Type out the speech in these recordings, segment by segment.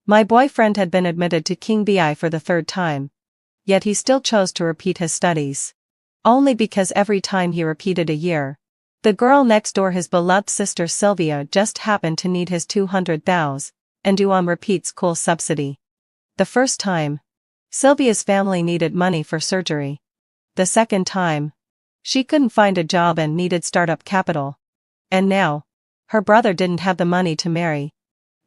My boyfriend had been admitted to King BI for the third time. Yet he still chose to repeat his studies. Only because every time he repeated a year, the girl next door, his beloved sister Sylvia, just happened to need his 200,000 and due on repeat school subsidy. The first time, Sylvia's family needed money for surgery. The second time, she couldn't find a job and needed startup capital. And now, her brother didn't have the money to marry.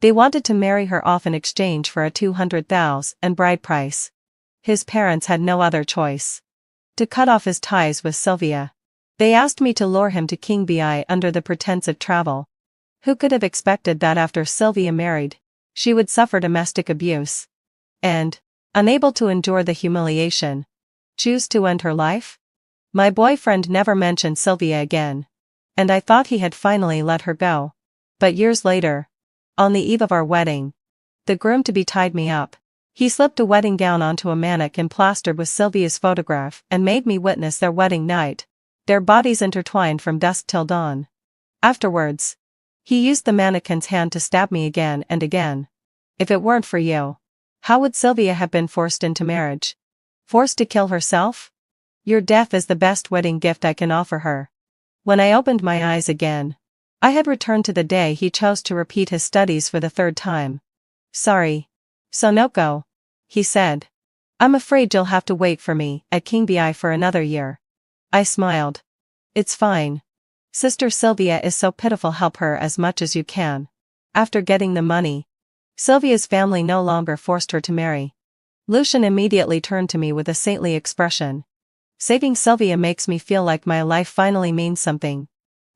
They wanted to marry her off in exchange for a 200,000 and bride price. His parents had no other choice. To cut off his ties with Sylvia, they asked me to lure him to King BI under the pretense of travel. Who could have expected that after Sylvia married, she would suffer domestic abuse? And, unable to endure the humiliation, choose to end her life? My boyfriend never mentioned Sylvia again. And I thought he had finally let her go. But years later, on the eve of our wedding, the groom-to-be tied me up. He slipped a wedding gown onto a mannequin plastered with Sylvia's photograph and made me witness their wedding night, their bodies intertwined from dusk till dawn. Afterwards, he used the mannequin's hand to stab me again and again. If it weren't for you, how would Sylvia have been forced into marriage? Forced to kill herself? Your death is the best wedding gift I can offer her. When I opened my eyes again, I had returned to the day he chose to repeat his studies for the third time. Sorry, Sonoko, he said. I'm afraid you'll have to wait for me at King BI for another year. I smiled. It's fine. Sister Sylvia is so pitiful, help her as much as you can. After getting the money, Sylvia's family no longer forced her to marry. Lucian immediately turned to me with a saintly expression. Saving Sylvia makes me feel like my life finally means something.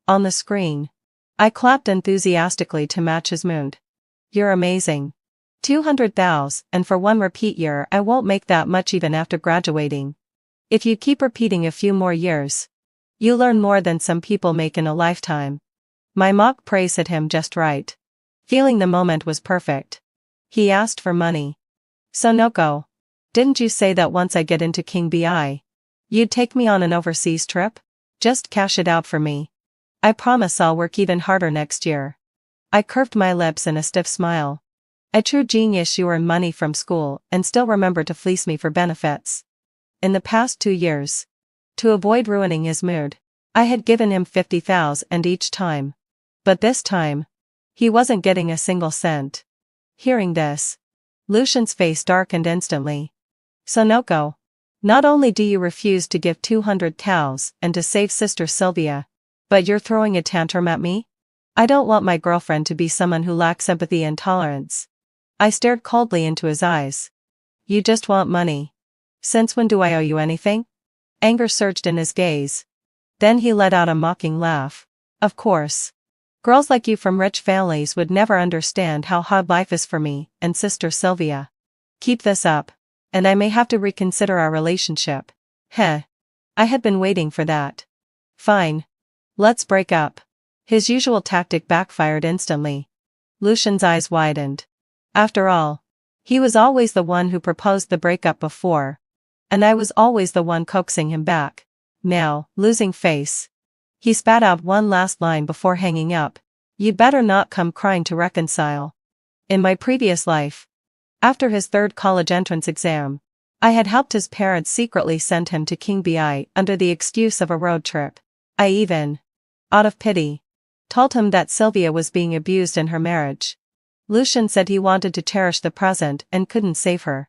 On the screen, I clapped enthusiastically to match his mood. You're amazing. 200,000, and for one repeat year I won't make that much even after graduating. If you keep repeating a few more years, you learn more than some people make in a lifetime. My mock praise hit him just right. Feeling the moment was perfect. He asked for money. Sonoko, didn't you say that once I get into King BI, you'd take me on an overseas trip? Just cash it out for me. I promise I'll work even harder next year. I curved my lips in a stiff smile. A true genius, you earn money from school and still remember to fleece me for benefits. In the past 2 years, to avoid ruining his mood, I had given him 50,000 and each time. But this time, he wasn't getting a single cent. Hearing this, Lucian's face darkened instantly. Sonoko, not only do you refuse to give 200,000 and to save Sister Sylvia, but you're throwing a tantrum at me? I don't want my girlfriend to be someone who lacks empathy and tolerance. I stared coldly into his eyes. You just want money. Since when do I owe you anything? Anger surged in his gaze. Then he let out a mocking laugh. Of course. Girls like you from rich families would never understand how hard life is for me and Sister Sylvia. Keep this up, and I may have to reconsider our relationship. Heh. I had been waiting for that. Fine. Let's break up. His usual tactic backfired instantly. Lucian's eyes widened. After all, he was always the one who proposed the breakup before, and I was always the one coaxing him back. Now, losing face, he spat out one last line before hanging up. You'd better not come crying to reconcile. In my previous life, after his third college entrance exam, I had helped his parents secretly send him to King BI under the excuse of a road trip. I even, out of pity, told him that Sylvia was being abused in her marriage. Lucian said he wanted to cherish the present and couldn't save her.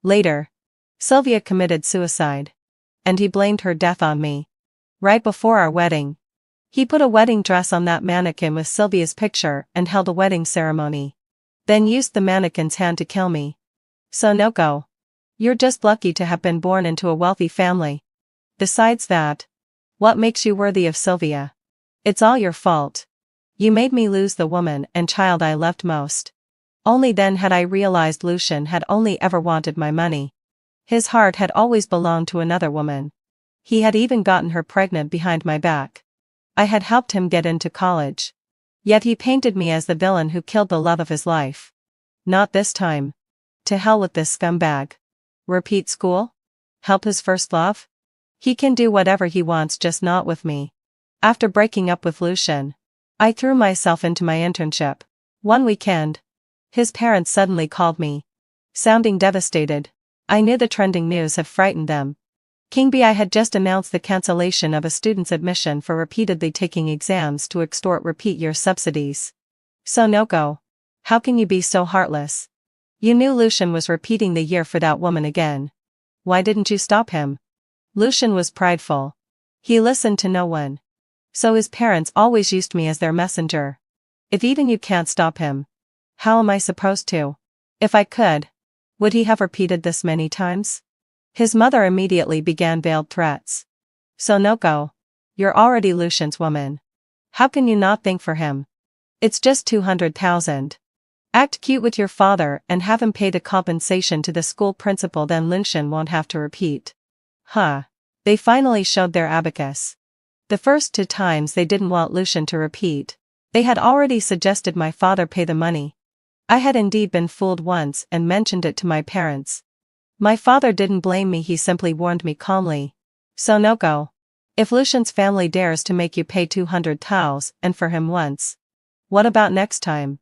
Later, Sylvia committed suicide. And he blamed her death on me. Right before our wedding, he put a wedding dress on that mannequin with Sylvia's picture and held a wedding ceremony. Then used the mannequin's hand to kill me. Sonoko, you're just lucky to have been born into a wealthy family. Besides that, what makes you worthy of Sylvia? It's all your fault. You made me lose the woman and child I loved most. Only then had I realized Lucian had only ever wanted my money. His heart had always belonged to another woman. He had even gotten her pregnant behind my back. I had helped him get into college. Yet he painted me as the villain who killed the love of his life. Not this time. To hell with this scumbag. Repeat school? Help his first love? He can do whatever he wants, just not with me. After breaking up with Lucian, I threw myself into my internship. One weekend, His parents suddenly called me, sounding devastated. I knew the trending news had frightened them. King Bi had just announced the cancellation of a student's admission for repeatedly taking exams to extort repeat year subsidies. So no-go. How can you be so heartless? You knew Lucian was repeating the year for that woman again. Why didn't you stop him? Lucian was prideful. He listened to no one. So his parents always used me as their messenger. If even you can't stop him, how am I supposed to? If I could, would he have repeated this many times? His mother immediately began veiled threats. So no-go. You're already Lucian's woman. How can you not think for him? It's just 200,000. Act cute with your father and have him pay the compensation to the school principal, then Lucian won't have to repeat. Huh. They finally showed their abacus. The first 2 times they didn't want Lucian to repeat. They had already suggested my father pay the money. I had indeed been fooled once and mentioned it to my parents. My father didn't blame me, he simply warned me calmly. So no-go. If Lucian's family dares to make you pay 200,000 and for him once, what about next time?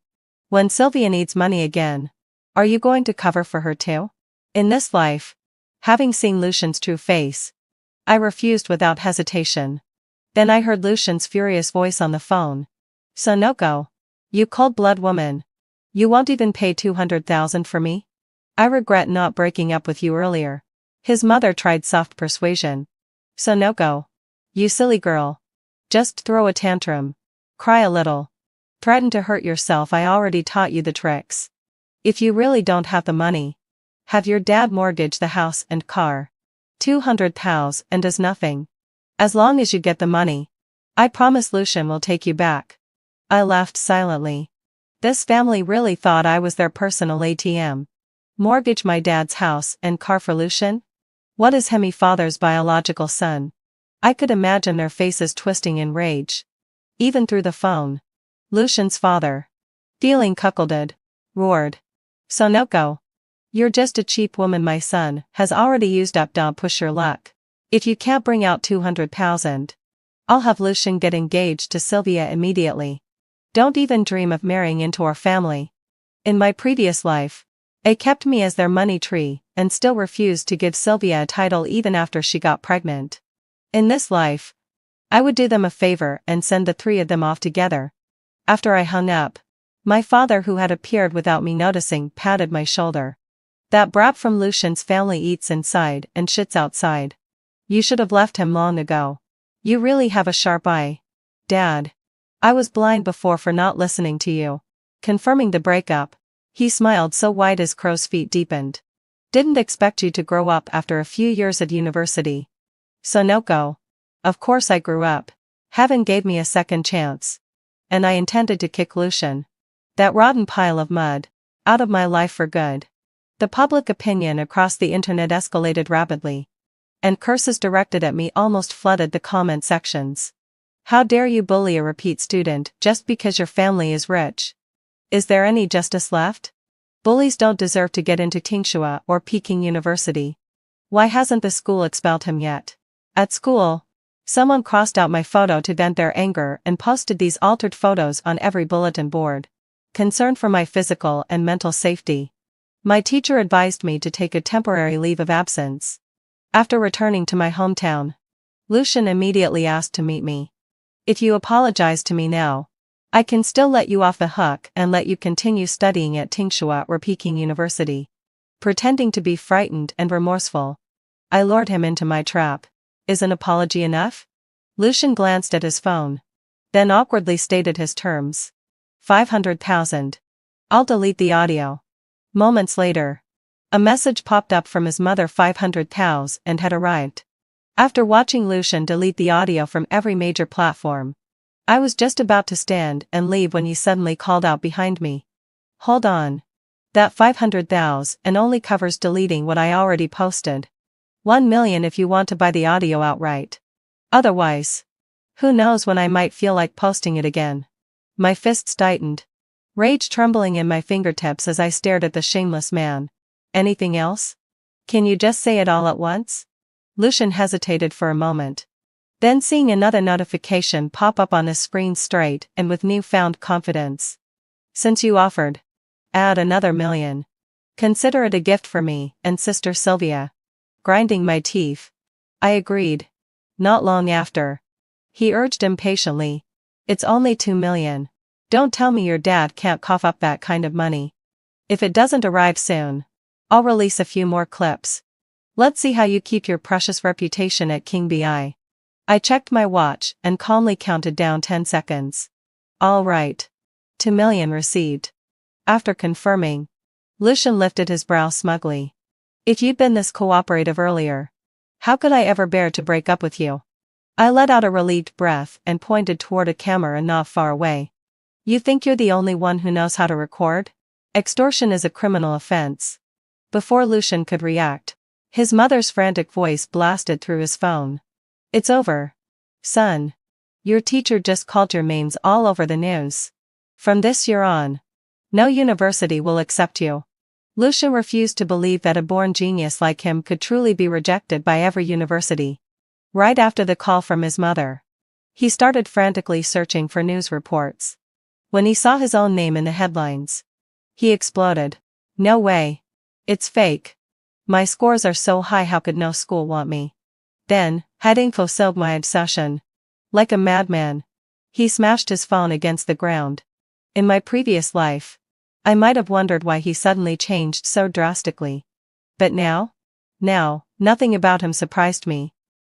When Sylvia needs money again, are you going to cover for her too? In this life, having seen Lucian's true face, I refused without hesitation. Then I heard Lucian's furious voice on the phone. So no-go. You cold-blood woman. You won't even pay 200,000 for me? I regret not breaking up with you earlier. His mother tried soft persuasion. So no-go. You silly girl. Just throw a tantrum. Cry a little. Threaten to hurt yourself, I already taught you the tricks. If you really don't have the money, have your dad mortgage the house and car. 200,000 and does nothing. As long as you get the money, I promise Lucian will take you back. I laughed silently. This family really thought I was their personal ATM. Mortgage my dad's house and car for Lucian? What is Hemi father's biological son? I could imagine their faces twisting in rage. Even through the phone. Lucian's father, feeling cuckolded, roared. So no-go. You're just a cheap woman, my son has already used up. Don't push your luck. If you can't bring out 200,000, I'll have Lucian get engaged to Sylvia immediately. Don't even dream of marrying into our family. In my previous life, they kept me as their money tree and still refused to give Sylvia a title even after she got pregnant. In this life, I would do them a favor and send the 3 of them off together. After I hung up, my father, who had appeared without me noticing, patted my shoulder. That brat from Lucian's family eats inside and shits outside. You should have left him long ago. You really have a sharp eye, Dad. I was blind before for not listening to you. Confirming the breakup, he smiled so wide his crow's feet deepened. Didn't expect you to grow up after a few years at university. So no-go. Of course I grew up. Heaven gave me a second chance. And I intended to kick Lucian, that rotten pile of mud, out of my life for good. The public opinion across the internet escalated rapidly, and curses directed at me almost flooded the comment sections. How dare you bully a repeat student just because your family is rich? Is there any justice left? Bullies don't deserve to get into Tsinghua or Peking University. Why hasn't the school expelled him yet? At school, someone crossed out my photo to vent their anger and posted these altered photos on every bulletin board. Concerned for my physical and mental safety, my teacher advised me to take a temporary leave of absence. After returning to my hometown, Lucian immediately asked to meet me. If you apologize to me now, I can still let you off the hook and let you continue studying at Tsinghua or Peking University. Pretending to be frightened and remorseful, I lured him into my trap. Is an apology enough? Lucian glanced at his phone, then awkwardly stated his terms. 500,000. I'll delete the audio. Moments later, a message popped up from his mother. 500,000 and had arrived. After watching Lucian delete the audio from every major platform, I was just about to stand and leave when he suddenly called out behind me. Hold on. That 500,000 and only covers deleting what I already posted. 1 million if you want to buy the audio outright. Otherwise, who knows when I might feel like posting it again. My fists tightened, rage trembling in my fingertips as I stared at the shameless man. Anything else? Can you just say it all at once? Lucian hesitated for a moment. Then, seeing another notification pop up on his screen straight and with newfound confidence. Since you offered, Add another million. Consider it a gift for me and sister Sylvia. Grinding my teeth, I agreed. Not long after, he urged impatiently. It's only 2 million. Don't tell me your dad can't cough up that kind of money. If it doesn't arrive soon, I'll release a few more clips. Let's see how you keep your precious reputation at King BI. I checked my watch and calmly counted down 10 seconds. All right. 2 million received. After confirming, Lucian lifted his brow smugly. If you'd been this cooperative earlier, how could I ever bear to break up with you? I let out a relieved breath and pointed toward a camera not far away. You think you're the only one who knows how to record? Extortion is a criminal offense. Before Lucian could react, his mother's frantic voice blasted through his phone. It's over. Son. Your teacher just called your names all over the news. From this year on, no university will accept you. Lucian refused to believe that a born genius like him could truly be rejected by every university. Right after the call from his mother, he started frantically searching for news reports. When he saw his own name in the headlines, he exploded. No way. It's fake. My scores are so high, how could no school want me? Then, having fulfilled my obsession, like a madman, he smashed his phone against the ground. In my previous life, I might have wondered why he suddenly changed so drastically. But now, nothing about him surprised me.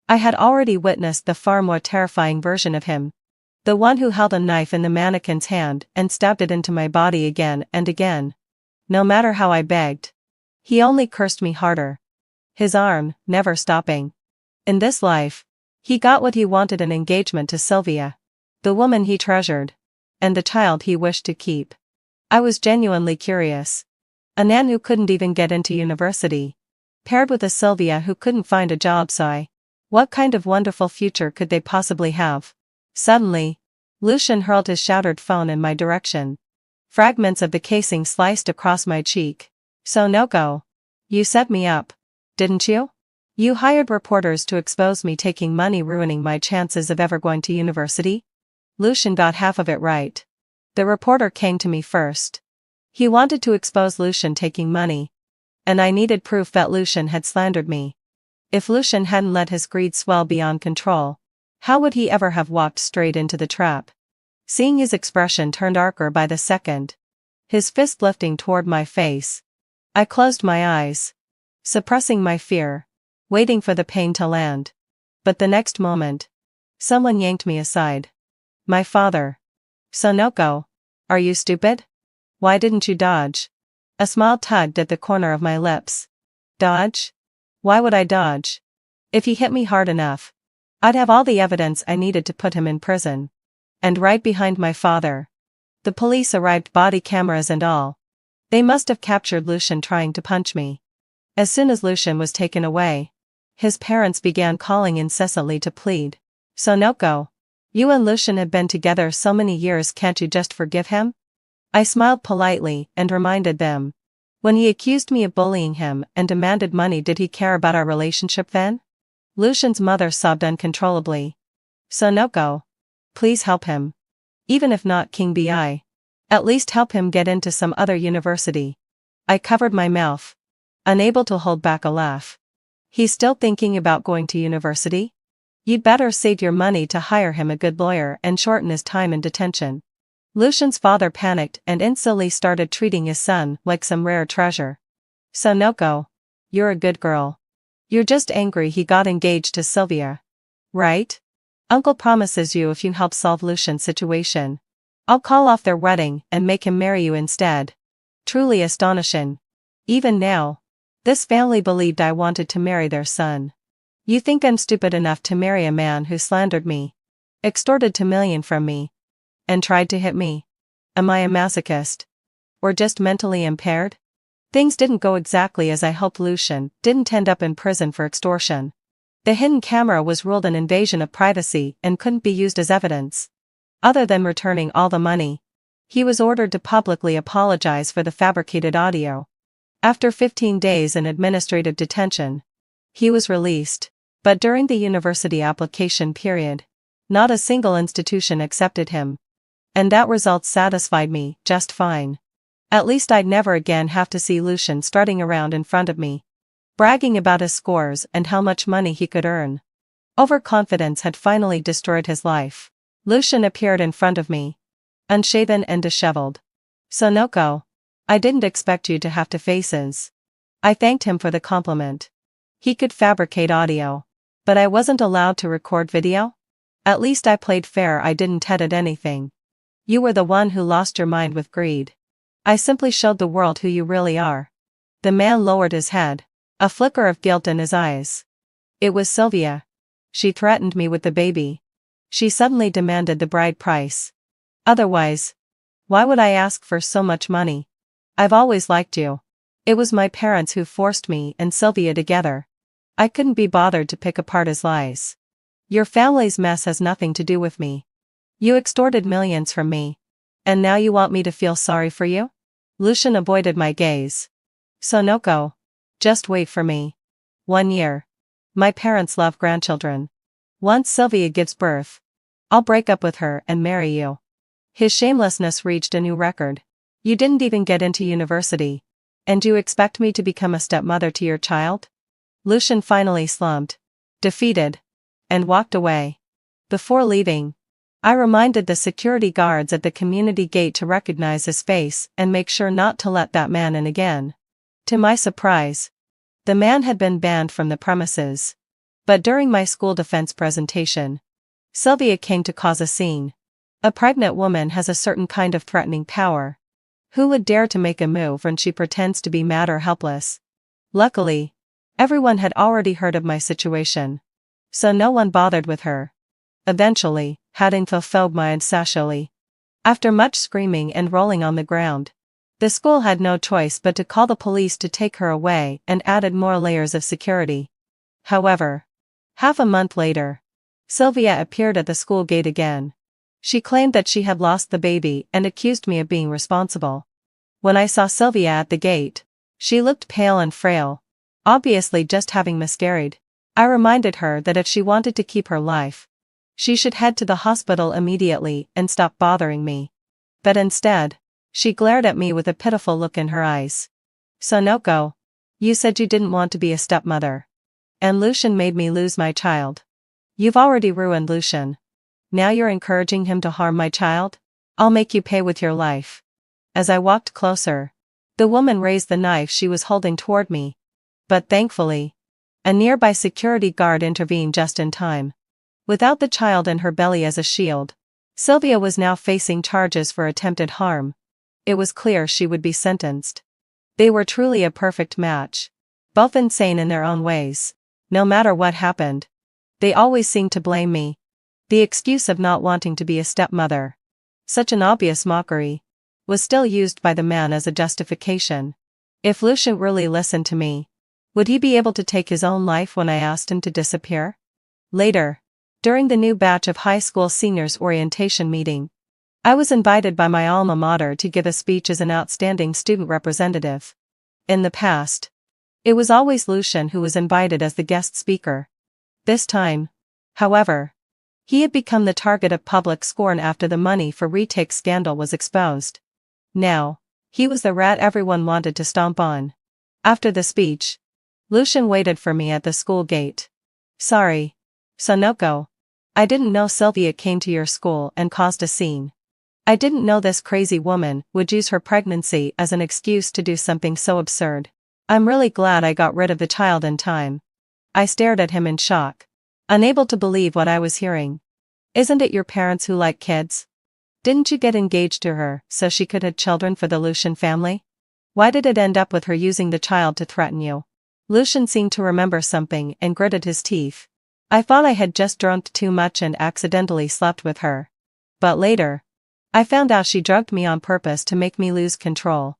I had already witnessed the far more terrifying version of him. The one who held a knife in the mannequin's hand and stabbed it into my body again and again. No matter how I begged, he only cursed me harder. His arm, never stopping. In this life, he got what he wanted: an engagement to Sylvia, the woman he treasured, and the child he wished to keep. I was genuinely curious. A Nan who couldn't even get into university, paired with a Sylvia who couldn't find a job, what kind of wonderful future could they possibly have? Suddenly, Lucian hurled his shattered phone in my direction. Fragments of the casing sliced across my cheek. So no go. You set me up, didn't you? You hired reporters to expose me taking money, ruining my chances of ever going to university? Lucian got half of it right. The reporter came to me first. He wanted to expose Lucian taking money, and I needed proof that Lucian had slandered me. If Lucian hadn't let his greed swell beyond control, how would he ever have walked straight into the trap? Seeing his expression turn darker by the second, his fist lifting toward my face, I closed my eyes, suppressing my fear, waiting for the pain to land. But the next moment, someone yanked me aside. My father. Sonoko, are you stupid? Why didn't you dodge? A smile tugged at the corner of my lips. Dodge? Why would I dodge? If he hit me hard enough, I'd have all the evidence I needed to put him in prison. And right behind my father, the police arrived, body cameras and all. They must have captured Lucian trying to punch me. As soon as Lucian was taken away, his parents began calling incessantly to plead. Sonoko, you and Lucian have been together so many years, can't you just forgive him? I smiled politely and reminded them. When he accused me of bullying him and demanded money, did he care about our relationship then? Lucian's mother sobbed uncontrollably. Sonoko, please help him. Even if not King BI, at least help him get into some other university. I covered my mouth, unable to hold back a laugh. He's still thinking about going to university? You'd better save your money to hire him a good lawyer and shorten his time in detention. Lucian's father panicked and instantly started treating his son like some rare treasure. Sonoko, you're a good girl. You're just angry he got engaged to Sylvia. Right? Uncle promises you if you help solve Lucian's situation, I'll call off their wedding and make him marry you instead. Truly astonishing. Even now, this family believed I wanted to marry their son. You think I'm stupid enough to marry a man who slandered me, extorted 2 million from me, and tried to hit me? Am I a masochist? Or just mentally impaired? Things didn't go exactly as I hoped. Lucian didn't end up in prison for extortion. The hidden camera was ruled an invasion of privacy and couldn't be used as evidence. Other than returning all the money, he was ordered to publicly apologize for the fabricated audio. After 15 days in administrative detention, he was released. But during the university application period, not a single institution accepted him. And that result satisfied me just fine. At least I'd never again have to see Lucian strutting around in front of me, bragging about his scores and how much money he could earn. Overconfidence had finally destroyed his life. Lucian appeared in front of me, unshaven and disheveled. "Sonoko, I didn't expect you to have to faces." I thanked him for the compliment. He could fabricate audio, but I wasn't allowed to record video? At least I played fair. I didn't edit anything. "You were the one who lost your mind with greed. I simply showed the world who you really are." The man lowered his head, a flicker of guilt in his eyes. "It was Sylvia. She threatened me with the baby. She suddenly demanded the bride price. Otherwise, why would I ask for so much money? I've always liked you. It was my parents who forced me and Sylvia together. I couldn't be bothered to pick apart his lies. Your family's mess has nothing to do with me. You extorted millions from me. And now you want me to feel sorry for you?" Lucian avoided my gaze. "Sonoko, just wait for me. 1 year. My parents love grandchildren. Once Sylvia gives birth, I'll break up with her and marry you." His shamelessness reached a new record. "You didn't even get into university. And you expect me to become a stepmother to your child?" Lucian finally slumped, defeated, and walked away. Before leaving, I reminded the security guards at the community gate to recognize his face and make sure not to let that man in again. To my surprise, the man had been banned from the premises. But during my school defense presentation, Sylvia came to cause a scene. A pregnant woman has a certain kind of threatening power. Who would dare to make a move when she pretends to be mad or helpless? Luckily, everyone had already heard of my situation, so no one bothered with her. Eventually, having fulfilled my insatiably, after much screaming and rolling on the ground, the school had no choice but to call the police to take her away and added more layers of security. However, half a month later, Sylvia appeared at the school gate again. She claimed that she had lost the baby and accused me of being responsible. When I saw Sylvia at the gate, she looked pale and frail, obviously just having miscarried. I reminded her that if she wanted to keep her life, she should head to the hospital immediately and stop bothering me. But instead, she glared at me with a pitiful look in her eyes. "Sonoko, you said you didn't want to be a stepmother. And Lucian made me lose my child. You've already ruined Lucian. Now you're encouraging him to harm my child? I'll make you pay with your life." As I walked closer, the woman raised the knife she was holding toward me. But thankfully, a nearby security guard intervened just in time. Without the child in her belly as a shield, Sylvia was now facing charges for attempted harm. It was clear she would be sentenced. They were truly a perfect match. Both insane in their own ways. No matter what happened, they always seemed to blame me. The excuse of not wanting to be a stepmother, such an obvious mockery, was still used by the man as a justification. If Lucian really listened to me, would he be able to take his own life when I asked him to disappear? Later, during the new batch of high school seniors orientation meeting, I was invited by my alma mater to give a speech as an outstanding student representative. In the past, it was always Lucian who was invited as the guest speaker. This time, however, he had become the target of public scorn after the money for retake scandal was exposed. Now, he was the rat everyone wanted to stomp on. After the speech, Lucian waited for me at the school gate. "Sorry, Sonoko. I didn't know Sylvia came to your school and caused a scene. I didn't know this crazy woman would use her pregnancy as an excuse to do something so absurd. I'm really glad I got rid of the child in time." I stared at him in shock, unable to believe what I was hearing. "Isn't it your parents who like kids? Didn't you get engaged to her so she could have children for the Lucian family? Why did it end up with her using the child to threaten you?" Lucian seemed to remember something and gritted his teeth. "I thought I had just drunk too much and accidentally slept with her. But later, I found out she drugged me on purpose to make me lose control.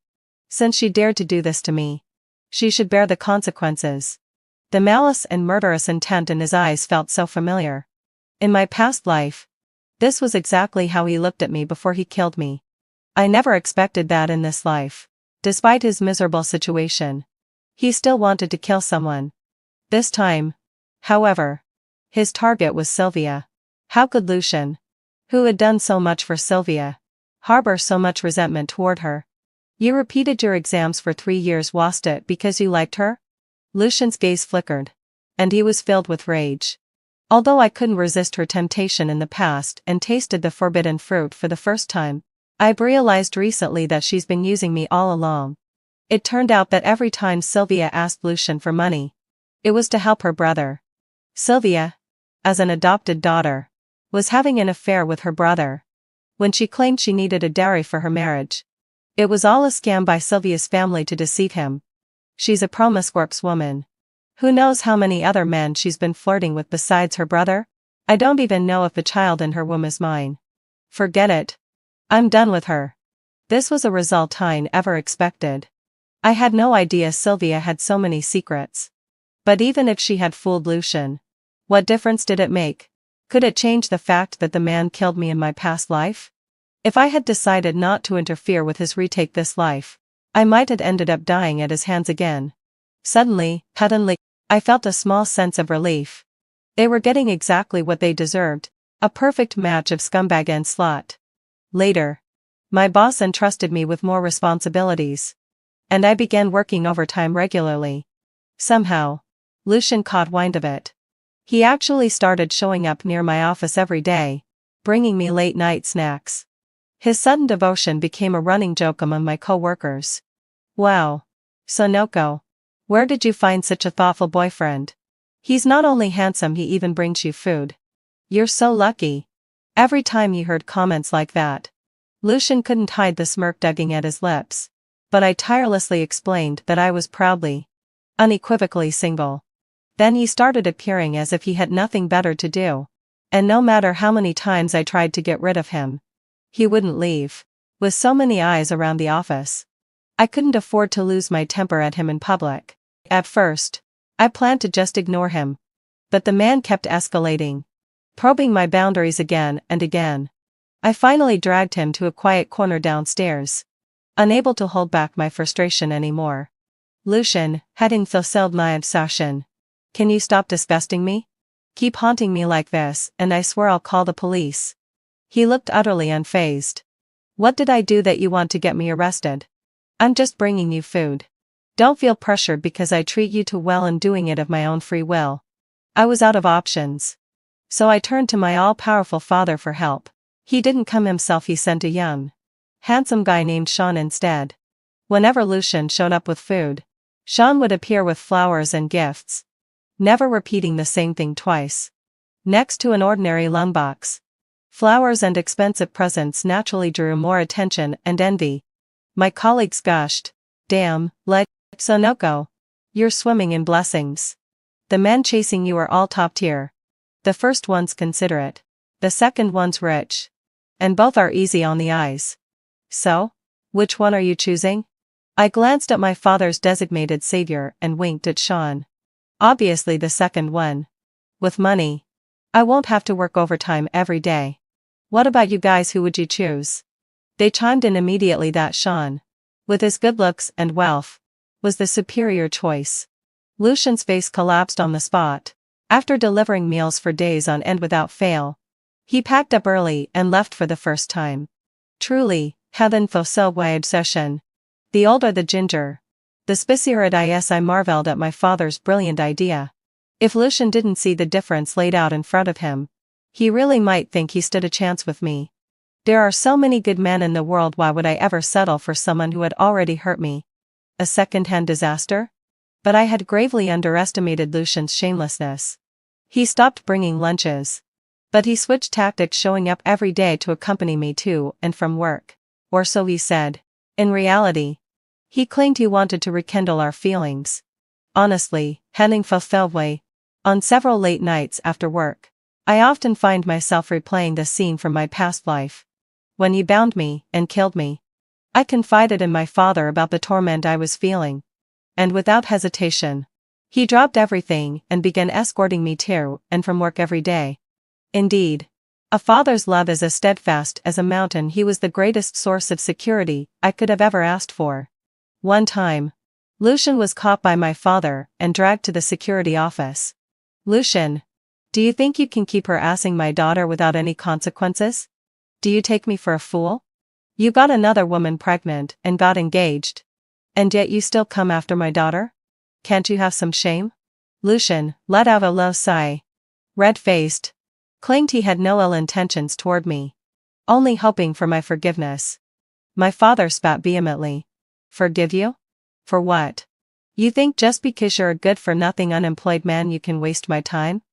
Since she dared to do this to me, she should bear the consequences." The malice and murderous intent in his eyes felt so familiar. In my past life, this was exactly how he looked at me before he killed me. I never expected that in this life. Despite his miserable situation, he still wanted to kill someone. This time, however, his target was Sylvia. How could Lucian, who had done so much for Sylvia, harbor so much resentment toward her? You repeated your exams for 3 years, was it because you liked her? Lucian's gaze flickered. And he was filled with rage. Although I couldn't resist her temptation in the past and tasted the forbidden fruit for the first time, I've realized recently that she's been using me all along. It turned out that every time Sylvia asked Lucian for money, it was to help her brother. Sylvia, as an adopted daughter, was having an affair with her brother. When she claimed she needed a dowry for her marriage, it was all a scam by Sylvia's family to deceive him. She's a promiscuous woman. Who knows how many other men she's been flirting with besides her brother? I don't even know if the child in her womb is mine. Forget it. I'm done with her. This was a result I never expected. I had no idea Sylvia had so many secrets. But even if she had fooled Lucian, what difference did it make? Could it change the fact that the man killed me in my past life? If I had decided not to interfere with his retake this life, I might have ended up dying at his hands again. Suddenly, I felt a small sense of relief. They were getting exactly what they deserved, a perfect match of scumbag and slut. Later, my boss entrusted me with more responsibilities. And I began working overtime regularly. Somehow, Lucian caught wind of it. He actually started showing up near my office every day, bringing me late-night snacks. His sudden devotion became a running joke among my co-workers. Wow. Sonoko. Where did you find such a thoughtful boyfriend? He's not only handsome, he even brings you food. You're so lucky. Every time he heard comments like that, Lucian couldn't hide the smirk tugging at his lips. But I tirelessly explained that I was proudly, unequivocally single. Then he started appearing as if he had nothing better to do. And no matter how many times I tried to get rid of him, he wouldn't leave. With so many eyes around the office, I couldn't afford to lose my temper at him in public. At first, I planned to just ignore him. But the man kept escalating, probing my boundaries again and again. I finally dragged him to a quiet corner downstairs, unable to hold back my frustration anymore. Lucian, having fulfilled my obsession. Can you stop disgusting me? Keep haunting me like this, and I swear I'll call the police. He looked utterly unfazed. What did I do that you want to get me arrested? I'm just bringing you food. Don't feel pressured because I treat you too well and doing it of my own free will. I was out of options. So I turned to my all-powerful father for help. He didn't come himself, he sent a young, handsome guy named Sean instead. Whenever Lucian showed up with food, Sean would appear with flowers and gifts, never repeating the same thing twice. Next to an ordinary lunchbox, flowers and expensive presents naturally drew more attention and envy. My colleagues gushed, "Damn, Sonoko. You're swimming in blessings. The men chasing you are all top tier. The first one's considerate, the second one's rich. And both are easy on the eyes. So, which one are you choosing?" I glanced at my father's designated savior and winked at Sean. Obviously the second one. With money, I won't have to work overtime every day. What about you guys, who would you choose? They chimed in immediately that Sean, with his good looks and wealth, was the superior choice. Lucian's face collapsed on the spot. After delivering meals for days on end without fail, he packed up early and left for the first time. Truly, heaven fulfilled my obsession. The older the ginger, the spicier it is. I marveled at my father's brilliant idea. If Lucian didn't see the difference laid out in front of him, he really might think he stood a chance with me. There are so many good men in the world, why would I ever settle for someone who had already hurt me? A second-hand disaster? But I had gravely underestimated Lucian's shamelessness. He stopped bringing lunches. But he switched tactics, showing up every day to accompany me to and from work. Or so he said. In reality, he claimed he wanted to rekindle our feelings. Honestly, having fulfilled way, on several late nights after work, I often find myself replaying the scene from my past life. When he bound me and killed me, I confided in my father about the torment I was feeling. And without hesitation, he dropped everything and began escorting me to and from work every day. Indeed, a father's love is as steadfast as a mountain. He was the greatest source of security I could have ever asked for. One time, Lucian was caught by my father and dragged to the security office. "Lucian, do you think you can keep harassing my daughter without any consequences? Do you take me for a fool?" You got another woman pregnant and got engaged. And yet you still come after my daughter? Can't you have some shame? Lucian let out a low sigh. Red-faced. Claimed he had no ill intentions toward me. Only hoping for my forgiveness. My father spat vehemently. Forgive you? For what? You think just because you're a good-for-nothing unemployed man you can waste my time?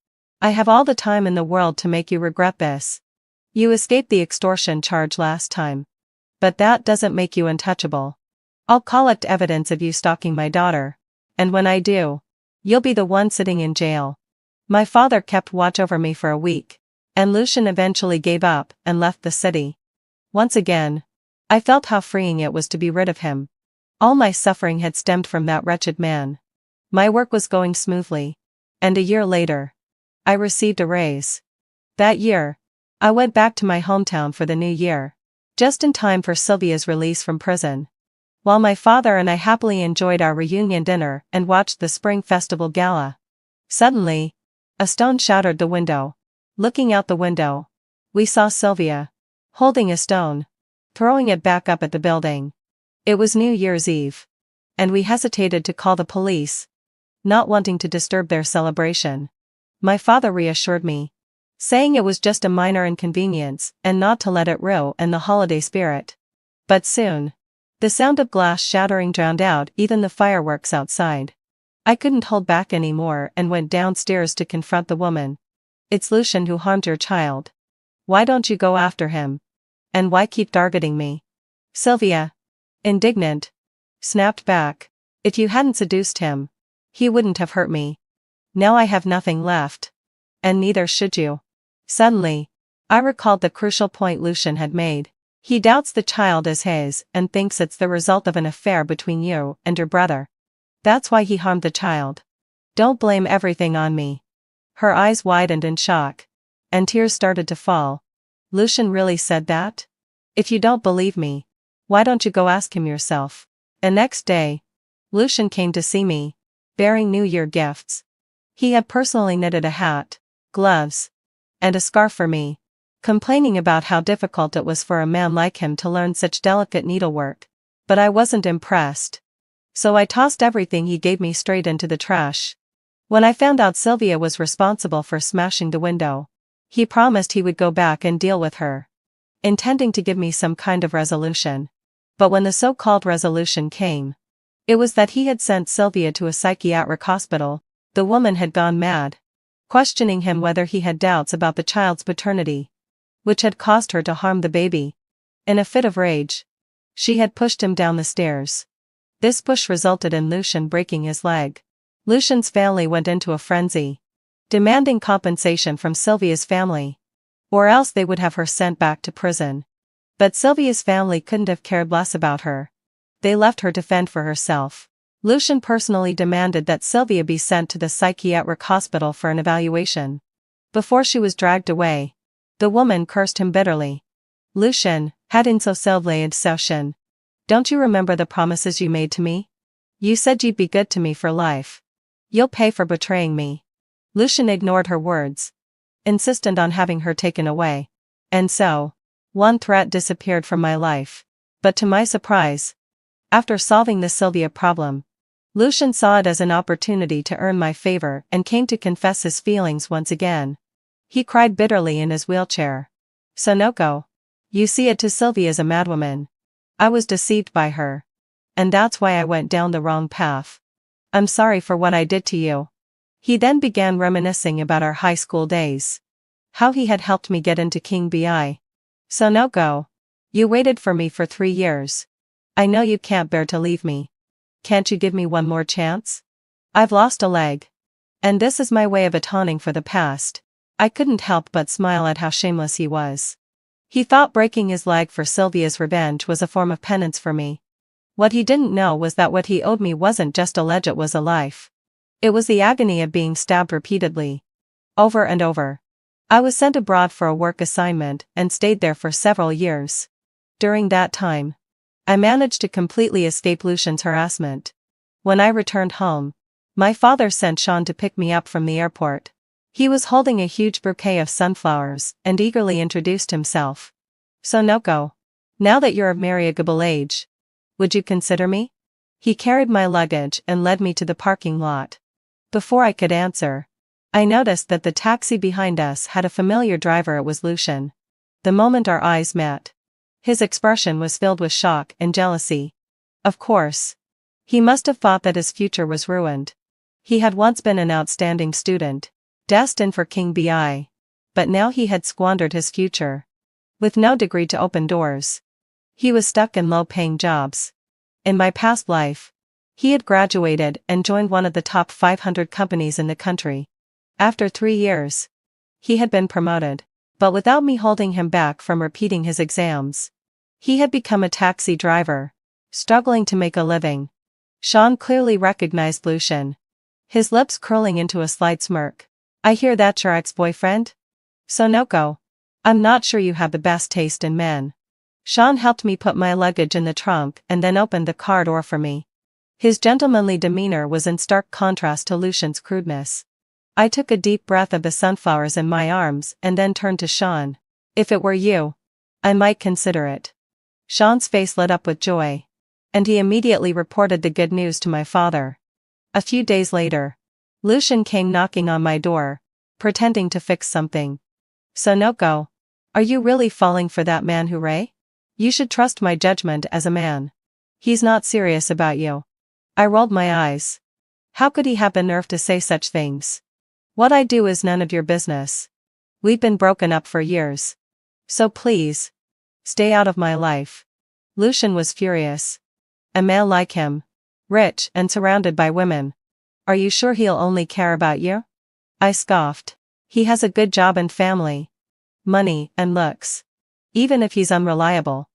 I have all the time in the world to make you regret this. You escaped the extortion charge last time. But that doesn't make you untouchable. I'll collect evidence of you stalking my daughter. And when I do, you'll be the one sitting in jail. My father kept watch over me for a week, and Lucian eventually gave up and left the city. Once again, I felt how freeing it was to be rid of him. All my suffering had stemmed from that wretched man. My work was going smoothly. And a year later, I received a raise. That year, I went back to my hometown for the new year, just in time for Sylvia's release from prison. While my father and I happily enjoyed our reunion dinner and watched the Spring Festival Gala. Suddenly, a stone shattered the window. Looking out the window, we saw Sylvia, holding a stone, throwing it back up at the building. It was New Year's Eve. And we hesitated to call the police, not wanting to disturb their celebration. My father reassured me, saying it was just a minor inconvenience and not to let it ruin the holiday spirit. But soon, the sound of glass shattering drowned out even the fireworks outside. I couldn't hold back anymore and went downstairs to confront the woman. It's Lucian who harmed your child. Why don't you go after him? And why keep targeting me? Sylvia, indignant, snapped back. If you hadn't seduced him, he wouldn't have hurt me. Now I have nothing left. And neither should you. Suddenly, I recalled the crucial point Lucian had made. He doubts the child is his and thinks it's the result of an affair between you and your brother. That's why he harmed the child. Don't blame everything on me. Her eyes widened in shock, and tears started to fall. Lucian really said that? If you don't believe me, why don't you go ask him yourself? The next day, Lucian came to see me, bearing New Year gifts. He had personally knitted a hat, gloves, and a scarf for me, complaining about how difficult it was for a man like him to learn such delicate needlework. But I wasn't impressed. So I tossed everything he gave me straight into the trash. When I found out Sylvia was responsible for smashing the window, he promised he would go back and deal with her, intending to give me some kind of resolution. But when the so-called resolution came, it was that he had sent Sylvia to a psychiatric hospital. The woman had gone mad, questioning him whether he had doubts about the child's paternity, which had caused her to harm the baby. In a fit of rage, she had pushed him down the stairs. This push resulted in Lucian breaking his leg. Lucian's family went into a frenzy, demanding compensation from Sylvia's family, or else they would have her sent back to prison. But Sylvia's family couldn't have cared less about her. They left her to fend for herself. Lucian personally demanded that Sylvia be sent to the psychiatric hospital for an evaluation. Before she was dragged away, the woman cursed him bitterly. Lucian, had une so session. Don't you remember the promises you made to me? You said you'd be good to me for life. You'll pay for betraying me. Lucian ignored her words, insistent on having her taken away. And so, one threat disappeared from my life. But to my surprise, after solving the Sylvia problem, Lucian saw it as an opportunity to earn my favor and came to confess his feelings once again. He cried bitterly in his wheelchair. Sonoko, you see it to Sylvia as a madwoman. I was deceived by her. And that's why I went down the wrong path. I'm sorry for what I did to you. He then began reminiscing about our high school days. How he had helped me get into King Bi. Sonoko, you waited for me for 3 years. I know you can't bear to leave me. Can't you give me one more chance? I've lost a leg. And this is my way of atoning for the past. I couldn't help but smile at how shameless he was. He thought breaking his leg for Sylvia's revenge was a form of penance for me. What he didn't know was that what he owed me wasn't just a leg, it was a life. It was the agony of being stabbed repeatedly, over and over. I was sent abroad for a work assignment and stayed there for several years. During that time, I managed to completely escape Lucian's harassment. When I returned home, my father sent Sean to pick me up from the airport. He was holding a huge bouquet of sunflowers and eagerly introduced himself. Sonoko, Now that you're of marriageable age, would you consider me? He carried my luggage and led me to the parking lot. Before I could answer, I noticed that the taxi behind us had a familiar driver. It was Lucian. The moment our eyes met, his expression was filled with shock and jealousy. Of course. He must have thought that his future was ruined. He had once been an outstanding student, destined for King BI. But now he had squandered his future. With no degree to open doors, he was stuck in low-paying jobs. In my past life, he had graduated and joined one of the top 500 companies in the country. After 3 years, he had been promoted, but without me holding him back from repeating his exams. He had become a taxi driver, struggling to make a living. Sean clearly recognized Lucian, his lips curling into a slight smirk. I hear that's your ex-boyfriend? Sonoko. I'm not sure you have the best taste in men. Sean helped me put my luggage in the trunk and then opened the car door for me. His gentlemanly demeanor was in stark contrast to Lucian's crudeness. I took a deep breath of the sunflowers in my arms and then turned to Sean. If it were you, I might consider it. Sean's face lit up with joy, and he immediately reported the good news to my father. A few days later, Lucian came knocking on my door, pretending to fix something. Sonoko, are you really falling for that man Hooray? You should trust my judgment as a man. He's not serious about you. I rolled my eyes. How could he have the nerve to say such things? What I do is none of your business. We've been broken up for years. So please, stay out of my life. Lucian was furious. A man like him, rich and surrounded by women. Are you sure he'll only care about you? I scoffed. He has a good job and family, money and looks. Even if he's unreliable,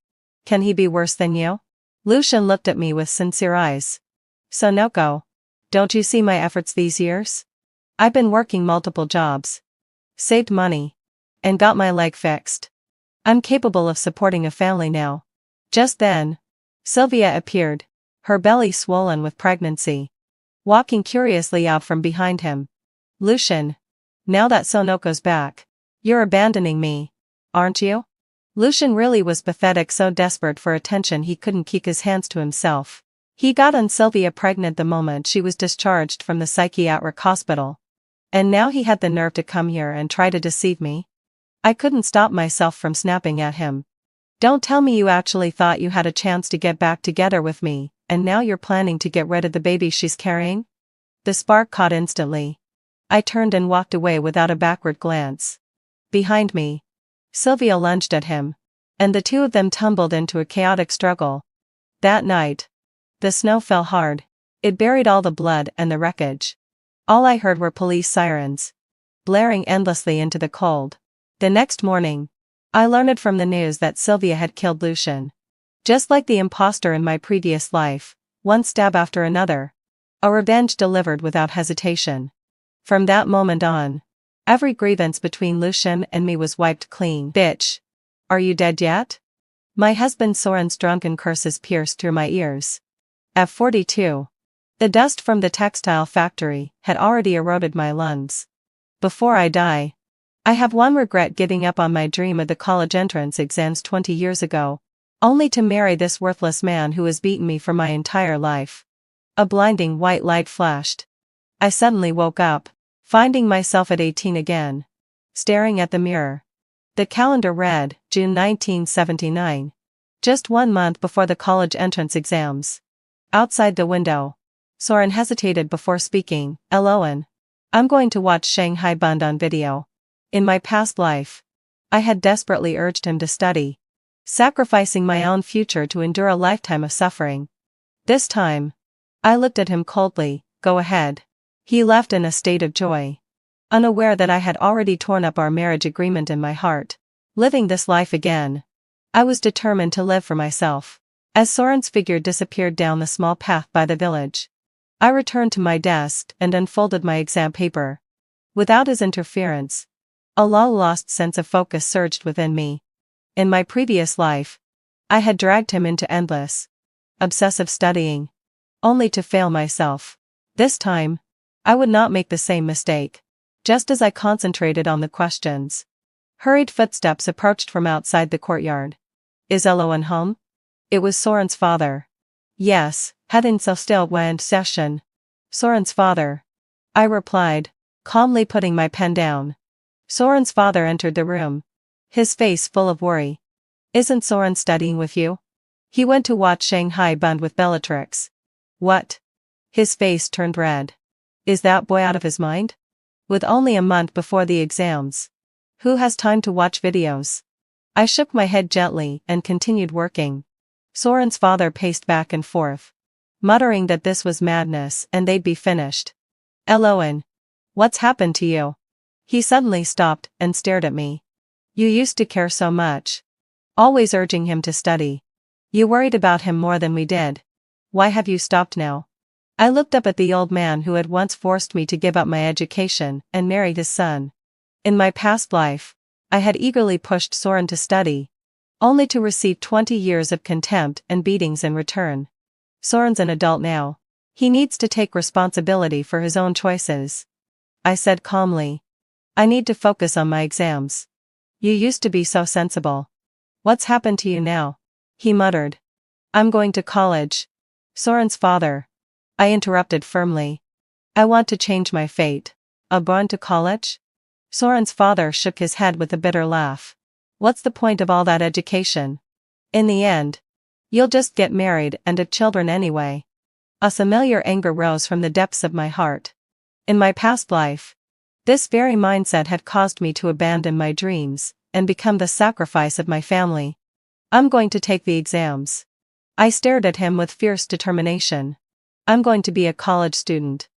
can he be worse than you? Lucian looked at me with sincere eyes. Sonoko, don't you see my efforts these years? I've been working multiple jobs, saved money, and got my leg fixed. I'm capable of supporting a family now. Just then, Sylvia appeared, her belly swollen with pregnancy, walking curiously out from behind him. Lucian, now that Sonoko's back, you're abandoning me, aren't you? Lucian really was pathetic, so desperate for attention he couldn't keep his hands to himself. He got on Sylvia pregnant the moment she was discharged from the psychiatric hospital. And now he had the nerve to come here and try to deceive me. I couldn't stop myself from snapping at him. Don't tell me you actually thought you had a chance to get back together with me, and now you're planning to get rid of the baby she's carrying? The spark caught instantly. I turned and walked away without a backward glance. Behind me, Sylvia lunged at him, and the two of them tumbled into a chaotic struggle. That night, the snow fell hard. It buried all the blood and the wreckage. All I heard were police sirens, blaring endlessly into the cold. The next morning, I learned from the news that Sylvia had killed Lucian. Just like the imposter in my previous life, one stab after another. A revenge delivered without hesitation. From that moment on, every grievance between Lucian and me was wiped clean. Bitch! Are you dead yet? My husband Soren's drunken curses pierced through my ears. At 42, the dust from the textile factory had already eroded my lungs. Before I die, I have one regret: giving up on my dream of the college entrance exams 20 years ago, only to marry this worthless man who has beaten me for my entire life. A blinding white light flashed. I suddenly woke up, finding myself at 18 again, staring at the mirror. The calendar read, June 1979. Just 1 month before the college entrance exams. Outside the window, Soren hesitated before speaking. Eloan, I'm going to watch Shanghai Bund on video. In my past life, I had desperately urged him to study, sacrificing my own future to endure a lifetime of suffering. This time, I looked at him coldly. Go ahead. He left in a state of joy, unaware that I had already torn up our marriage agreement in my heart. Living this life again, I was determined to live for myself. As Soren's figure disappeared down the small path by the village, I returned to my desk and unfolded my exam paper. Without his interference, a long-lost sense of focus surged within me. In my previous life, I had dragged him into endless, obsessive studying, only to fail myself. This time, I would not make the same mistake. Just as I concentrated on the questions, hurried footsteps approached from outside the courtyard. Is Elowen home? It was Soren's father. Yes, hadn't so still went session. Soren's father. I replied, calmly putting my pen down. Soren's father entered the room. His face full of worry. Isn't Soren studying with you? He went to watch Shanghai Bund with Bellatrix. What? His face turned red. Is that boy out of his mind? With only a month before the exams. Who has time to watch videos? I shook my head gently and continued working. Soren's father paced back and forth, muttering that this was madness and they'd be finished. Elowen. What's happened to you? He suddenly stopped and stared at me. You used to care so much. Always urging him to study. You worried about him more than we did. Why have you stopped now? I looked up at the old man who had once forced me to give up my education and marry his son. In my past life, I had eagerly pushed Soren to study, only to receive 20 years of contempt and beatings in return. Soren's an adult now. He needs to take responsibility for his own choices. I said calmly. I need to focus on my exams. You used to be so sensible. What's happened to you now? He muttered. I'm going to college. Soren's father. I interrupted firmly. I want to change my fate. Born to college? Soren's father shook his head with a bitter laugh. What's the point of all that education? In the end, you'll just get married and have children anyway. A familiar anger rose from the depths of my heart. In my past life, this very mindset had caused me to abandon my dreams and become the sacrifice of my family. I'm going to take the exams. I stared at him with fierce determination. I'm going to be a college student.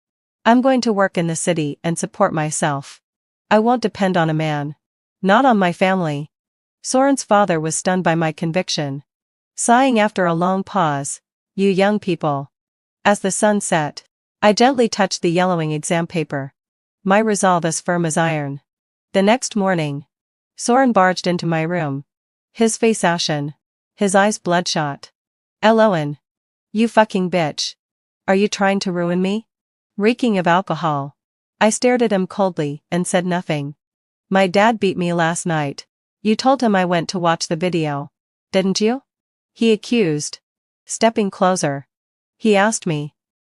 I'm going to work in the city and support myself. I won't depend on a man. Not on my family. Soren's father was stunned by my conviction. Sighing after a long pause, you young people. As the sun set, I gently touched the yellowing exam paper. My resolve as firm as iron. The next morning, Soren barged into my room. His face ashen. His eyes bloodshot. Elowen. You fucking bitch. Are you trying to ruin me? Reeking of alcohol. I stared at him coldly and said nothing. My dad beat me last night. You told him I went to watch the video, didn't you? He accused. Stepping closer. He asked me.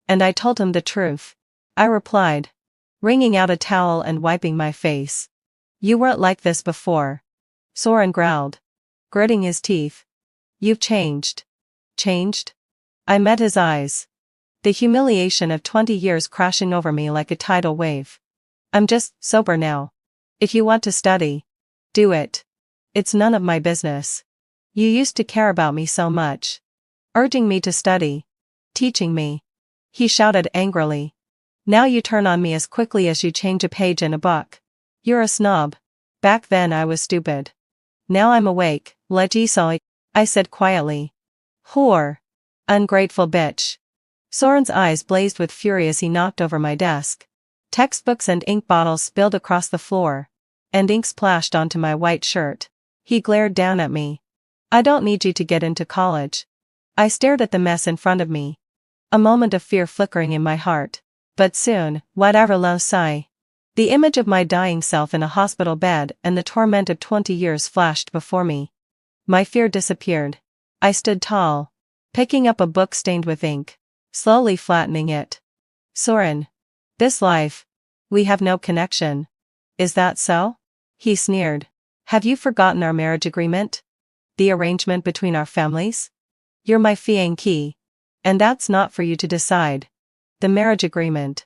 And I told him the truth. I replied, wringing out a towel and wiping my face. You weren't like this before. Soren growled, gritting his teeth. You've changed. Changed? I met his eyes. The humiliation of 20 years crashing over me like a tidal wave. I'm just sober now. If you want to study, do it. It's none of my business. You used to care about me so much. Urging me to study. Teaching me. He shouted angrily. Now you turn on me as quickly as you change a page in a book. You're a snob. Back then I was stupid. Now I'm awake, legisoy, I said quietly. Whore. Ungrateful bitch. Soren's eyes blazed with fury as he knocked over my desk. Textbooks and ink bottles spilled across the floor, and ink splashed onto my white shirt. He glared down at me. I don't need you to get into college. I stared at the mess in front of me. A moment of fear flickering in my heart. But soon, whatever lo sigh. The image of my dying self in a hospital bed and the torment of 20 years flashed before me. My fear disappeared. I stood tall, picking up a book stained with ink, slowly flattening it. Soren. This life. We have no connection. Is that so? He sneered. Have you forgotten our marriage agreement? The arrangement between our families? You're my fiancé. And that's not for you to decide. The marriage agreement.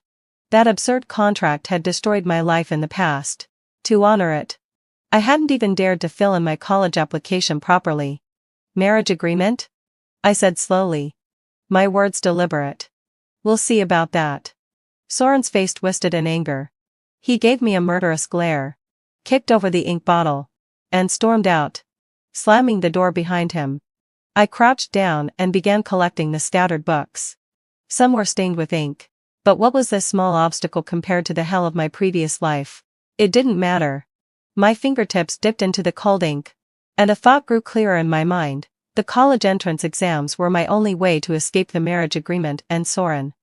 That absurd contract had destroyed my life in the past. To honor it, I hadn't even dared to fill in my college application properly. Marriage agreement? I said slowly. My words deliberate. We'll see about that. Soren's face twisted in anger. He gave me a murderous glare, kicked over the ink bottle, and stormed out, slamming the door behind him. I crouched down and began collecting the scattered books. Some were stained with ink. But what was this small obstacle compared to the hell of my previous life? It didn't matter. My fingertips dipped into the cold ink, and a thought grew clearer in my mind. The college entrance exams were my only way to escape the marriage agreement and Soren.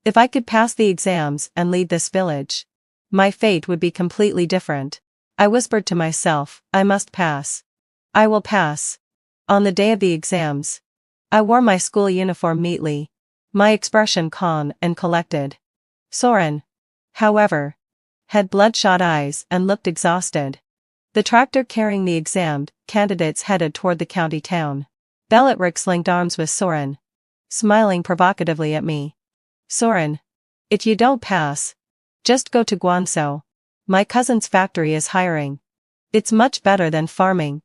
If I could pass the exams and leave this village, my fate would be completely different. I whispered to myself, I must pass. I will pass. On the day of the exams, I wore my school uniform neatly, my expression calm and collected. Soren, however, had bloodshot eyes and looked exhausted. The tractor carrying the examined candidates headed toward the county town. Bellatrix linked arms with Soren, smiling provocatively at me. Soren, if you don't pass, just go to Guangzhou. My cousin's factory is hiring. It's much better than farming.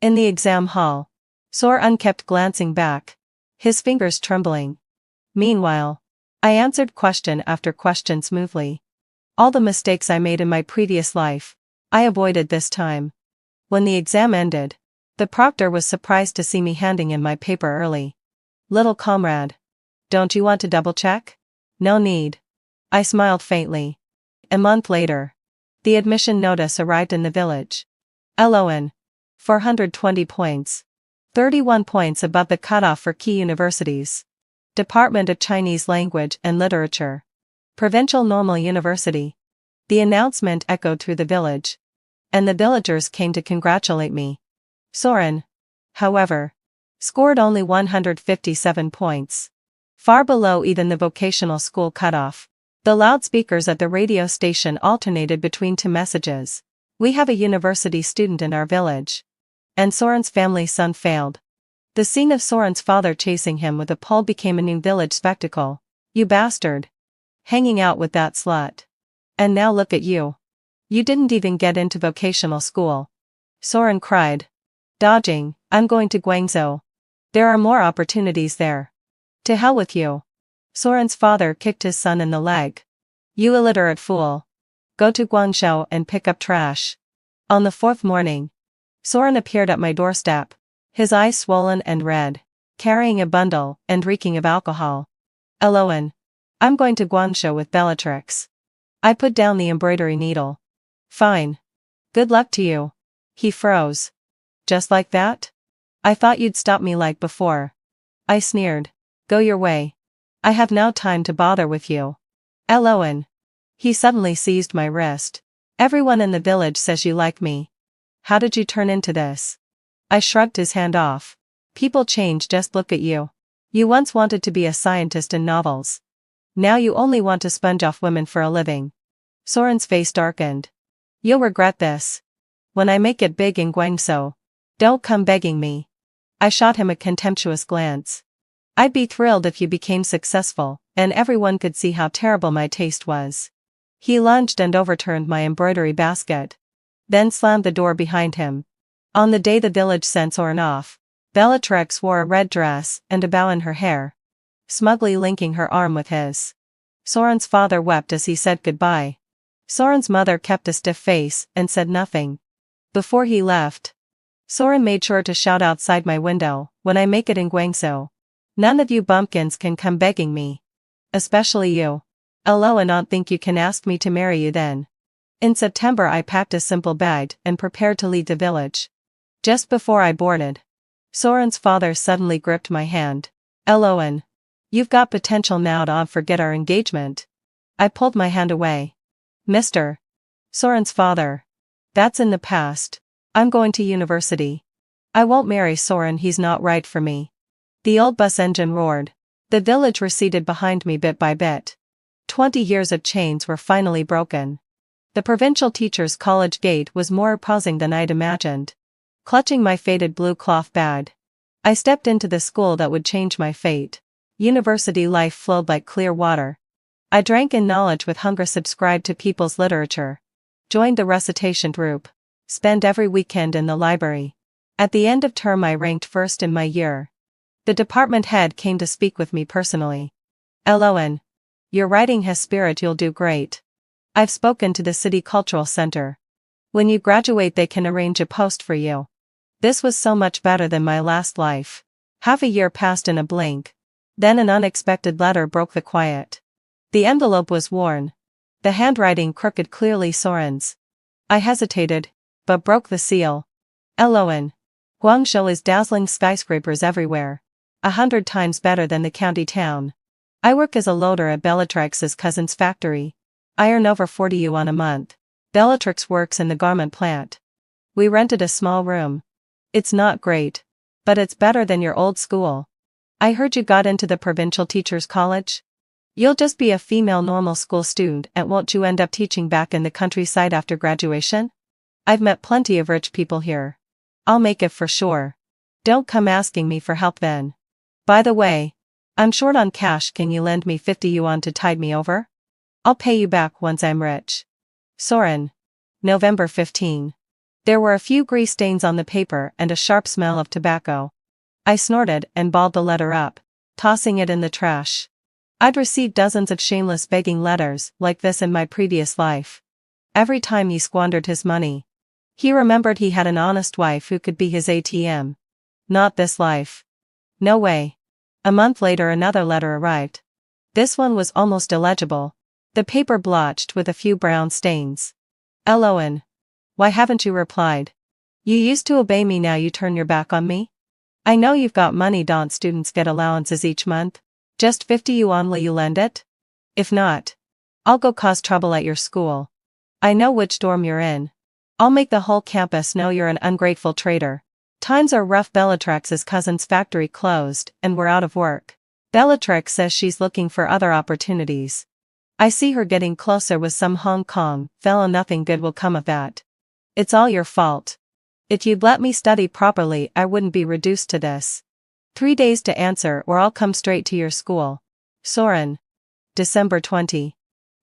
In the exam hall, Soren kept glancing back, his fingers trembling. Meanwhile, I answered question after question smoothly. All the mistakes I made in my previous life, I avoided this time. When the exam ended, the proctor was surprised to see me handing in my paper early. Little comrade, don't you want to double-check? No need. I smiled faintly. A month later, the admission notice arrived in the village. LON. 420 points. 31 points above the cutoff for key universities. Department of Chinese Language and Literature. Provincial Normal University. The announcement echoed through the village, and the villagers came to congratulate me. Soren, however, scored only 157 points. Far below even the vocational school cutoff. The loudspeakers at the radio station alternated between two messages. We have a university student in our village. And Soren's family's son failed. The scene of Soren's father chasing him with a pole became a new village spectacle. You bastard. Hanging out with that slut. And now look at you. You didn't even get into vocational school. Soren cried. Dodging, I'm going to Guangzhou. There are more opportunities there. To hell with you. Soren's father kicked his son in the leg. You illiterate fool. Go to Guangzhou and pick up trash. On the fourth morning, Soren appeared at my doorstep, his eyes swollen and red, carrying a bundle and reeking of alcohol. LON. I'm going to Guangzhou with Bellatrix. I put down the embroidery needle. Fine. Good luck to you. He froze. Just like that? I thought you'd stop me like before. I sneered. Go your way. I have no time to bother with you. LON. He suddenly seized my wrist. Everyone in the village says you like me. How did you turn into this? I shrugged his hand off. People change, just look at you. You once wanted to be a scientist in novels. Now you only want to sponge off women for a living. Soren's face darkened. You'll regret this. When I make it big in Guangzhou, don't come begging me. I shot him a contemptuous glance. I'd be thrilled if you became successful, and everyone could see how terrible my taste was. He lunged and overturned my embroidery basket, then slammed the door behind him. On the day the village sent Soren off, Bellatrix wore a red dress and a bow in her hair, smugly linking her arm with his. Soren's father wept as he said goodbye. Soren's mother kept a stiff face and said nothing. Before he left, Soren made sure to shout outside my window, when I make it in Guangzhou, none of you bumpkins can come begging me. Especially you. LON. Don't think you can ask me to marry you then. In September I packed a simple bag and prepared to leave the village. Just before I boarded, Soren's father suddenly gripped my hand. LON. You've got potential now, don't forget our engagement. I pulled my hand away. Mr. Soren's father. That's in the past. I'm going to university. I won't marry Soren, he's not right for me. The old bus engine roared. The village receded behind me bit by bit. 20 years of chains were finally broken. The provincial teacher's college gate was more imposing than I'd imagined. Clutching my faded blue cloth bag, I stepped into the school that would change my fate. University life flowed like clear water. I drank in knowledge with hunger, subscribed to people's literature, joined the recitation group, spent every weekend in the library. At the end of term I ranked first in my year. The department head came to speak with me personally. LON. Your writing has spirit, you'll do great. I've spoken to the city cultural center. When you graduate they can arrange a post for you. This was so much better than my last life. Half a year passed in a blink. Then an unexpected letter broke the quiet. The envelope was worn, the handwriting crooked, clearly Soren's. I hesitated, but broke the seal. LON. Guangzhou is dazzling, skyscrapers everywhere. 100 times better than the county town. I work as a loader at Bellatrix's cousin's factory. I earn over 40 yuan a month. Bellatrix works in the garment plant. We rented a small room. It's not great, But it's better than your old school. I heard you got into the provincial teachers' college? You'll just be a female normal school student and won't you end up teaching back in the countryside after graduation? I've met plenty of rich people here. I'll make it for sure. Don't come asking me for help then. By the way, I'm short on cash, can you lend me 50 yuan to tide me over? I'll pay you back once I'm rich. Soren. November 15. There were a few grease stains on the paper and a sharp smell of tobacco. I snorted and balled the letter up, tossing it in the trash. I'd received dozens of shameless begging letters like this in my previous life. Every time he squandered his money. He remembered he had an honest wife who could be his ATM. Not this life. No way. A month later another letter arrived. This one was almost illegible. The paper blotched with a few brown stains. Eloan. Why haven't you replied? You used to obey me, now you turn your back on me? I know you've got money, don't students get allowances each month? Just 50 yuan, will you lend it? If not, I'll go cause trouble at your school. I know which dorm you're in. I'll make the whole campus know you're an ungrateful traitor. Times are rough. Bellatrix's cousin's factory closed and we're out of work. Bellatrix says she's looking for other opportunities. I see her getting closer with some Hong Kong fellow. Nothing good will come of that. It's all your fault. If you'd let me study properly, I wouldn't be reduced to this. 3 days to answer or I'll come straight to your school. Soren. December 20.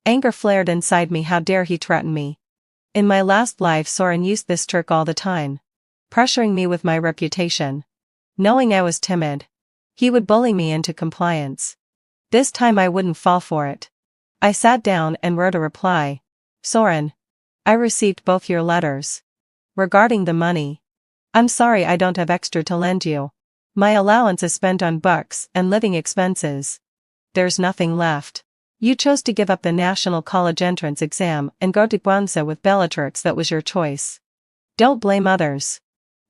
Anger flared inside me. How dare he threaten me? In my last life Soren used this trick all the time. Pressuring me with my reputation. Knowing I was timid, he would bully me into compliance. This time I wouldn't fall for it. I sat down and wrote a reply. Soren. I received both your letters. Regarding the money. I'm sorry I don't have extra to lend you. My allowance is spent on books and living expenses. There's nothing left. You chose to give up the National College entrance exam and go to Guangzhou with Bellatrix. That was your choice. Don't blame others.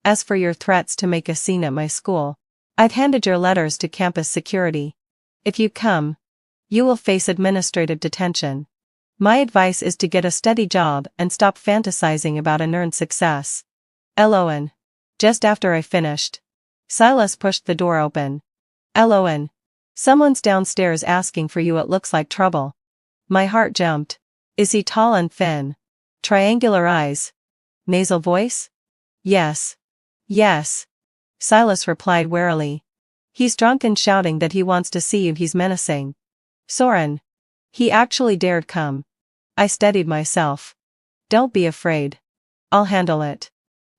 As for your threats to make a scene at my school, I've handed your letters to campus security. If you come, you will face administrative detention. My advice is to get a steady job and stop fantasizing about an earned success. Eloan. Just after I finished, Silas pushed the door open. Eloan. Someone's downstairs asking for you, it looks like trouble. My heart jumped. Is he tall and thin? Triangular eyes? Nasal voice? Yes. Yes. Silas replied warily. He's drunk and shouting that he wants to see you, he's menacing. Soren. He actually dared come. I steadied myself. Don't be afraid. I'll handle it.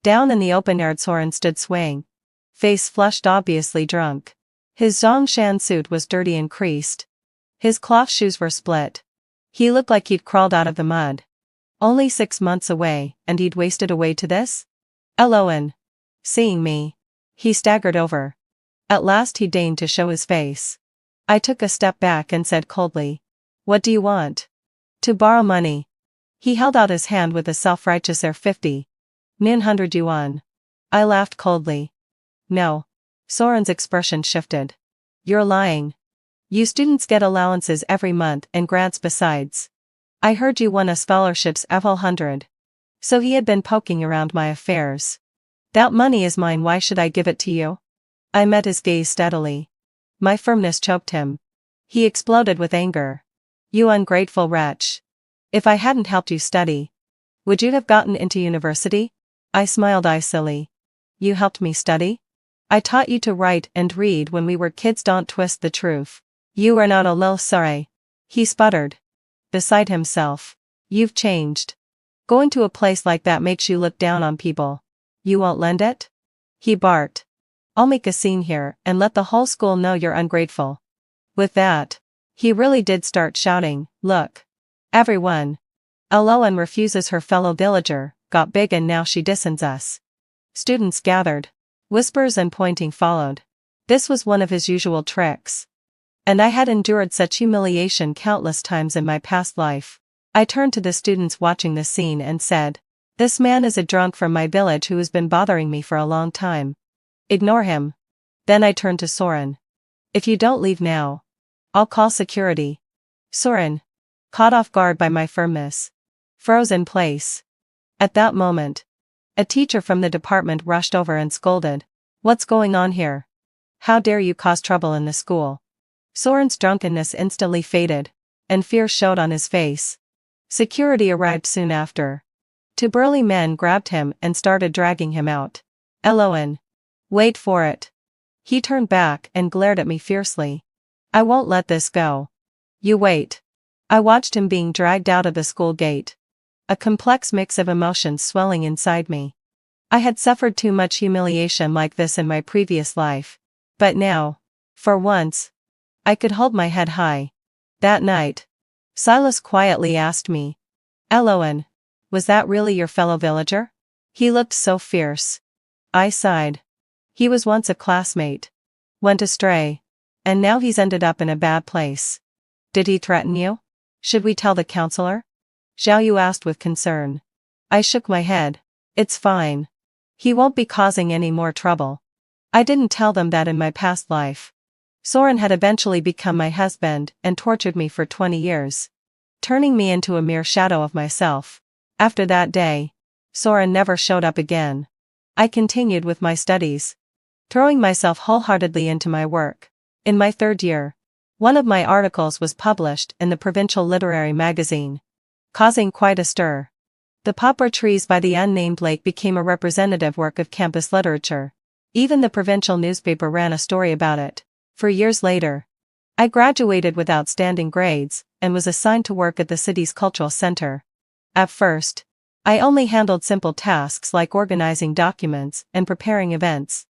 Down in the open air Soren stood swaying. Face flushed, obviously drunk. His Zhongshan suit was dirty and creased. His cloth shoes were split. He looked like he'd crawled out of the mud. Only 6 months away, and he'd wasted away to this? Eloan. Seeing me, he staggered over. At last he deigned to show his face. I took a step back and said coldly, what do you want? To borrow money. He held out his hand with a self-righteous air. 900 yuan. I laughed coldly. No. Soren's expression shifted. You're lying. You students get allowances every month and grants besides. I heard you won a scholarships of 100. So he had been poking around my affairs. That money is mine, why should I give it to you? I met his gaze steadily. My firmness choked him. He exploded with anger. You ungrateful wretch. If I hadn't helped you study, would you have gotten into university? I smiled icily. You helped me study? I taught you to write and read when we were kids, don't twist the truth. You are not a little sorry. He sputtered. Beside himself. You've changed. Going to a place like that makes you look down on people. You won't lend it? He barked. I'll make a scene here and let the whole school know you're ungrateful. With that, he really did start shouting, look. Everyone. Eloan refuses her fellow villager, got big and now she disowns us. Students gathered. Whispers and pointing followed. This was one of his usual tricks. And I had endured such humiliation countless times in my past life. I turned to the students watching the scene and said, this man is a drunk from my village who has been bothering me for a long time. Ignore him. Then I turned to Soren. If you don't leave now, I'll call security. Soren, caught off guard by my firmness, froze in place. At that moment, a teacher from the department rushed over and scolded. What's going on here? How dare you cause trouble in the school? Soren's drunkenness instantly faded, and fear showed on his face. Security arrived soon after. Two burly men grabbed him and started dragging him out. Eloin. Wait for it. He turned back and glared at me fiercely. I won't let this go. You wait. I watched him being dragged out of the school gate. A complex mix of emotions swelling inside me. I had suffered too much humiliation like this in my previous life. But now, for once, I could hold my head high. That night, Silas quietly asked me, Eloin, was that really your fellow villager? He looked so fierce. I sighed. He was once a classmate. Went astray. And now he's ended up in a bad place. Did he threaten you? Should we tell the counselor? Zhao Yu asked with concern. I shook my head. It's fine. He won't be causing any more trouble. I didn't tell them that in my past life. Soren had eventually become my husband and tortured me for 20 years, turning me into a mere shadow of myself. After that day, Soren never showed up again. I continued with my studies, throwing myself wholeheartedly into my work. In my third year, one of my articles was published in the provincial literary magazine, causing quite a stir. The poplar trees by the unnamed lake became a representative work of campus literature. Even the provincial newspaper ran a story about it. 4 years later, I graduated with outstanding grades and was assigned to work at the city's cultural center. At first, I only handled simple tasks like organizing documents and preparing events.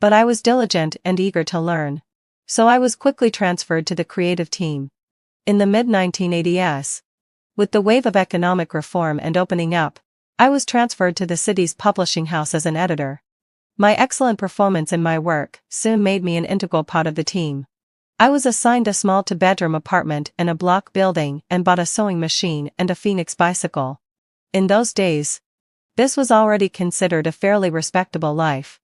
But I was diligent and eager to learn, so I was quickly transferred to the creative team. In the mid-1980s, with the wave of economic reform and opening up, I was transferred to the city's publishing house as an editor. My excellent performance in my work soon made me an integral part of the team. I was assigned a small two-bedroom apartment in a block building and bought a sewing machine and a Phoenix bicycle. In those days, this was already considered a fairly respectable life.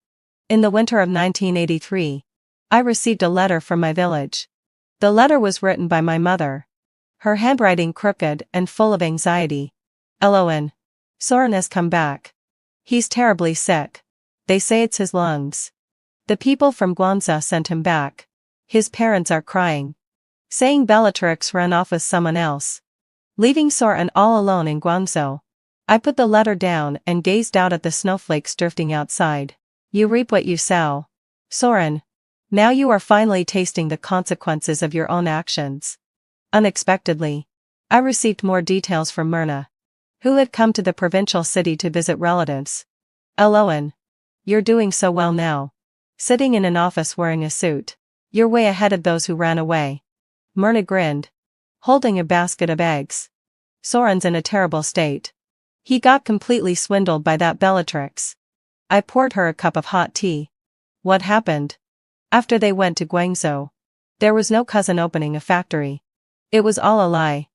In the winter of 1983, I received a letter from my village. The letter was written by my mother, her handwriting crooked and full of anxiety. Eloin, Soren has come back. He's terribly sick. They say it's his lungs. The people from Guangzhou sent him back. His parents are crying, saying Bellatrix ran off with someone else, leaving Soren all alone in Guangzhou. I put the letter down and gazed out at the snowflakes drifting outside. You reap what you sow. Soren, now you are finally tasting the consequences of your own actions. Unexpectedly, I received more details from Myrna, who had come to the provincial city to visit relatives. Eloin, you're doing so well now. Sitting in an office wearing a suit. You're way ahead of those who ran away. Myrna grinned, holding a basket of eggs. Soren's in a terrible state. He got completely swindled by that Bellatrix. I poured her a cup of hot tea. What happened? After they went to Guangzhou, there was no cousin opening a factory. It was all a lie.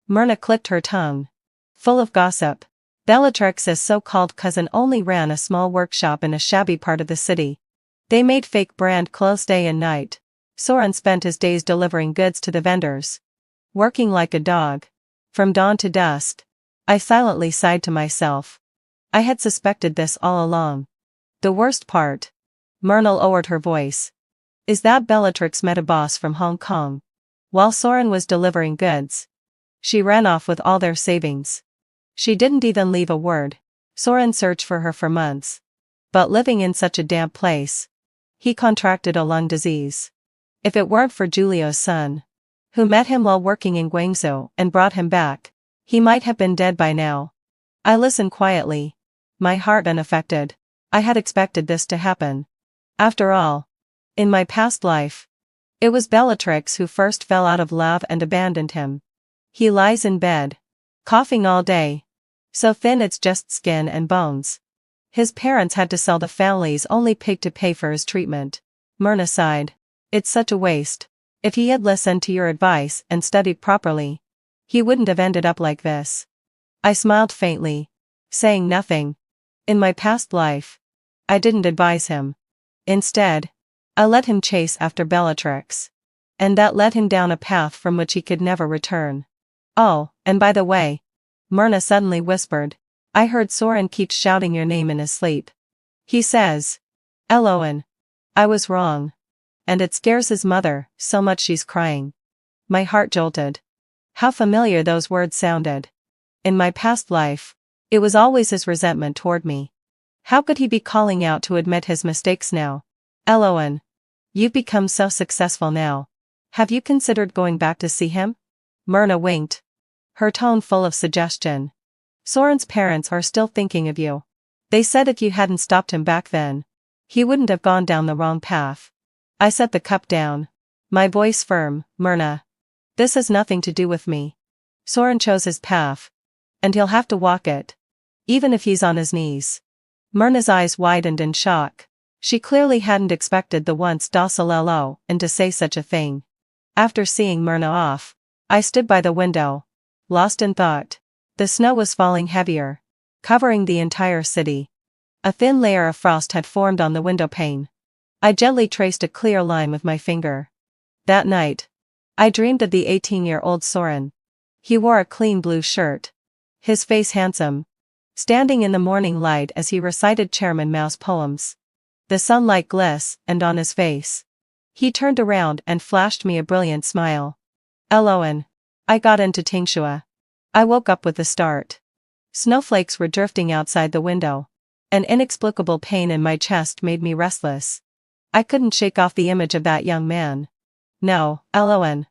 Myrna clicked her tongue, full of gossip. Bellatrix's so-called cousin only ran a small workshop in a shabby part of the city. They made fake brand clothes day and night. Soren spent his days delivering goods to the vendors, working like a dog, from dawn to dusk. I silently sighed to myself. I had suspected this all along. The worst part. Myrna lowered her voice. Is that Bellatrix met a boss from Hong Kong? While Soren was delivering goods, she ran off with all their savings. She didn't even leave a word. Soren searched for her for months. But living in such a damp place, he contracted a lung disease. If it weren't for Julio's son, who met him while working in Guangzhou and brought him back, he might have been dead by now. I listened quietly, my heart unaffected. I had expected this to happen. After all, in my past life, it was Bellatrix who first fell out of love and abandoned him. He lies in bed, coughing all day, so thin it's just skin and bones. His parents had to sell the family's only pig to pay for his treatment. Myrna sighed. It's such a waste. If he had listened to your advice and studied properly, he wouldn't have ended up like this. I smiled faintly, saying nothing. In my past life, I didn't advise him. Instead, I let him chase after Bellatrix. And that led him down a path from which he could never return. Oh, and by the way, Myrna suddenly whispered, I heard Soren keeps shouting your name in his sleep. He says, Eloin, I was wrong. And it scares his mother so much she's crying. My heart jolted. How familiar those words sounded. In my past life, it was always his resentment toward me. How could he be calling out to admit his mistakes now? Eloan. You've become so successful now. Have you considered going back to see him? Myrna winked. Her tone full of suggestion. Soren's parents are still thinking of you. They said if you hadn't stopped him back then, he wouldn't have gone down the wrong path. I set the cup down. My voice firm. Myrna. This has nothing to do with me. Soren chose his path. And he'll have to walk it. Even if he's on his knees. Myrna's eyes widened in shock. She clearly hadn't expected the once docile Elo and to say such a thing. After seeing Myrna off, I stood by the window, lost in thought. The snow was falling heavier, covering the entire city. A thin layer of frost had formed on the window pane. I gently traced a clear line with my finger. That night, I dreamed of the 18-year-old Soren. He wore a clean blue shirt. His face handsome. Standing in the morning light as he recited Chairman Mao's poems. The sunlight glistened on his face. He turned around and flashed me a brilliant smile. Eloan. I got into Tingshua. I woke up with a start. Snowflakes were drifting outside the window. An inexplicable pain in my chest made me restless. I couldn't shake off the image of that young man. No, Eloan.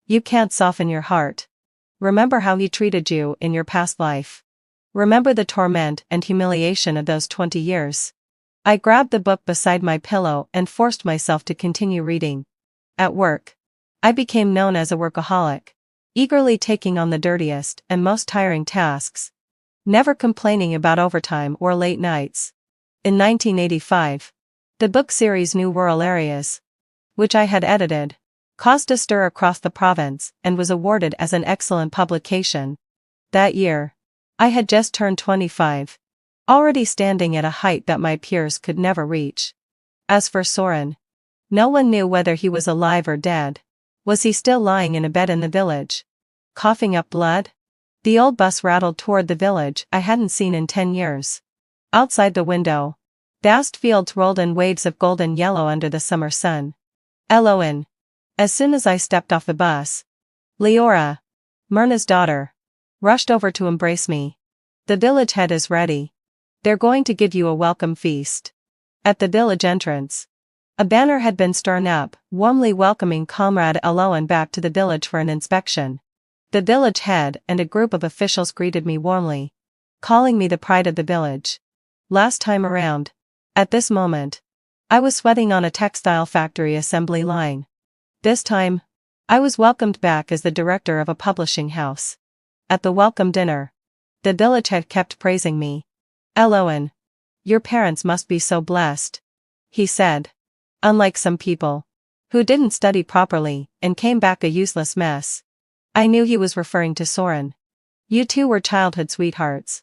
You can't soften your heart. Remember how he treated you in your past life. Remember the torment and humiliation of those 20 years. I grabbed the book beside my pillow and forced myself to continue reading. At work, I became known as a workaholic, eagerly taking on the dirtiest and most tiring tasks, never complaining about overtime or late nights. In 1985, the book series New Rural Areas, which I had edited, caused a stir across the province and was awarded as an excellent publication. That year, I had just turned 25. Already standing at a height that my peers could never reach. As for Soren, no one knew whether he was alive or dead. Was he still lying in a bed in the village, coughing up blood? The old bus rattled toward the village I hadn't seen in 10 years. Outside the window, vast fields rolled in waves of golden yellow under the summer sun. Eloan. As soon as I stepped off the bus, Leora, Myrna's daughter, rushed over to embrace me. The village head is ready. They're going to give you a welcome feast. At the village entrance, a banner had been strewn up, warmly welcoming Comrade Eloan back to the village for an inspection. The village head and a group of officials greeted me warmly, calling me the pride of the village. Last time around, at this moment, I was sweating on a textile factory assembly line. This time, I was welcomed back as the director of a publishing house. At the welcome dinner, the village head kept praising me. Eloan. Your parents must be so blessed. He said. Unlike some people, who didn't study properly and came back a useless mess. I knew he was referring to Soren. You two were childhood sweethearts.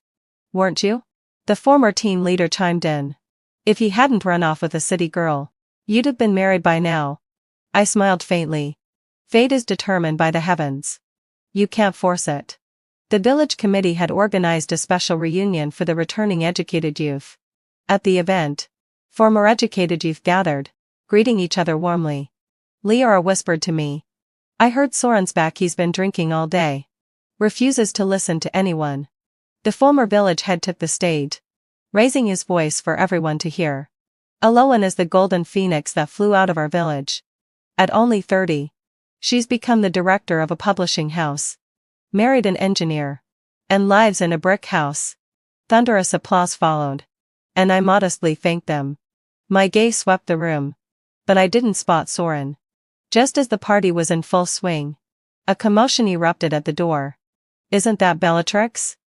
Weren't you? The former team leader chimed in. If he hadn't run off with a city girl, you'd have been married by now. I smiled faintly. Fate is determined by the heavens. You can't force it. The village committee had organized a special reunion for the returning educated youth. At the event, former educated youth gathered, greeting each other warmly. Leora whispered to me. I heard Soren's back, he's been drinking all day. Refuses to listen to anyone. The former village head took the stage, raising his voice for everyone to hear. Eloan is the golden phoenix that flew out of our village. At only 30, she's become the director of a publishing house. Married an engineer, and lives in a brick house. Thunderous applause followed, and I modestly thanked them. My gaze swept the room, but I didn't spot Soren. Just as the party was in full swing, a commotion erupted at the door. Isn't that Bellatrix?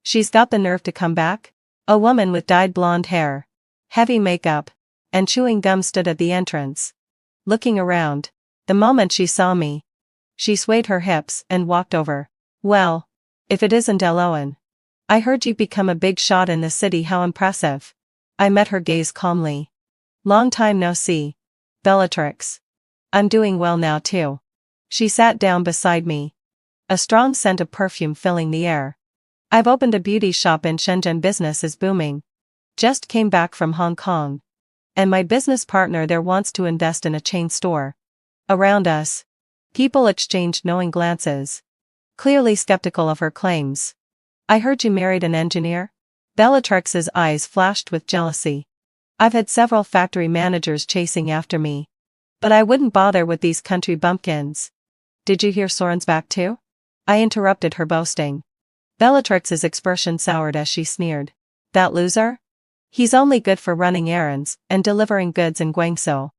She's got the nerve to come back? A woman with dyed blonde hair, heavy makeup, and chewing gum stood at the entrance. Looking around, the moment she saw me, she swayed her hips and walked over. Well, if it isn't Eloan. I heard you've become a big shot in the city, how impressive. I met her gaze calmly. Long time no see, Bellatrix. I'm doing well now too. She sat down beside me. A strong scent of perfume filling the air. I've opened a beauty shop in Shenzhen, business is booming. Just came back from Hong Kong. And my business partner there wants to invest in a chain store. Around us, people exchanged knowing glances, clearly skeptical of her claims. I heard you married an engineer? Bellatrix's eyes flashed with jealousy. I've had several factory managers chasing after me. But I wouldn't bother with these country bumpkins. Did you hear Soren's back too? I interrupted her boasting. Bellatrix's expression soured as she sneered. That loser? He's only good for running errands and delivering goods in Guangzhou.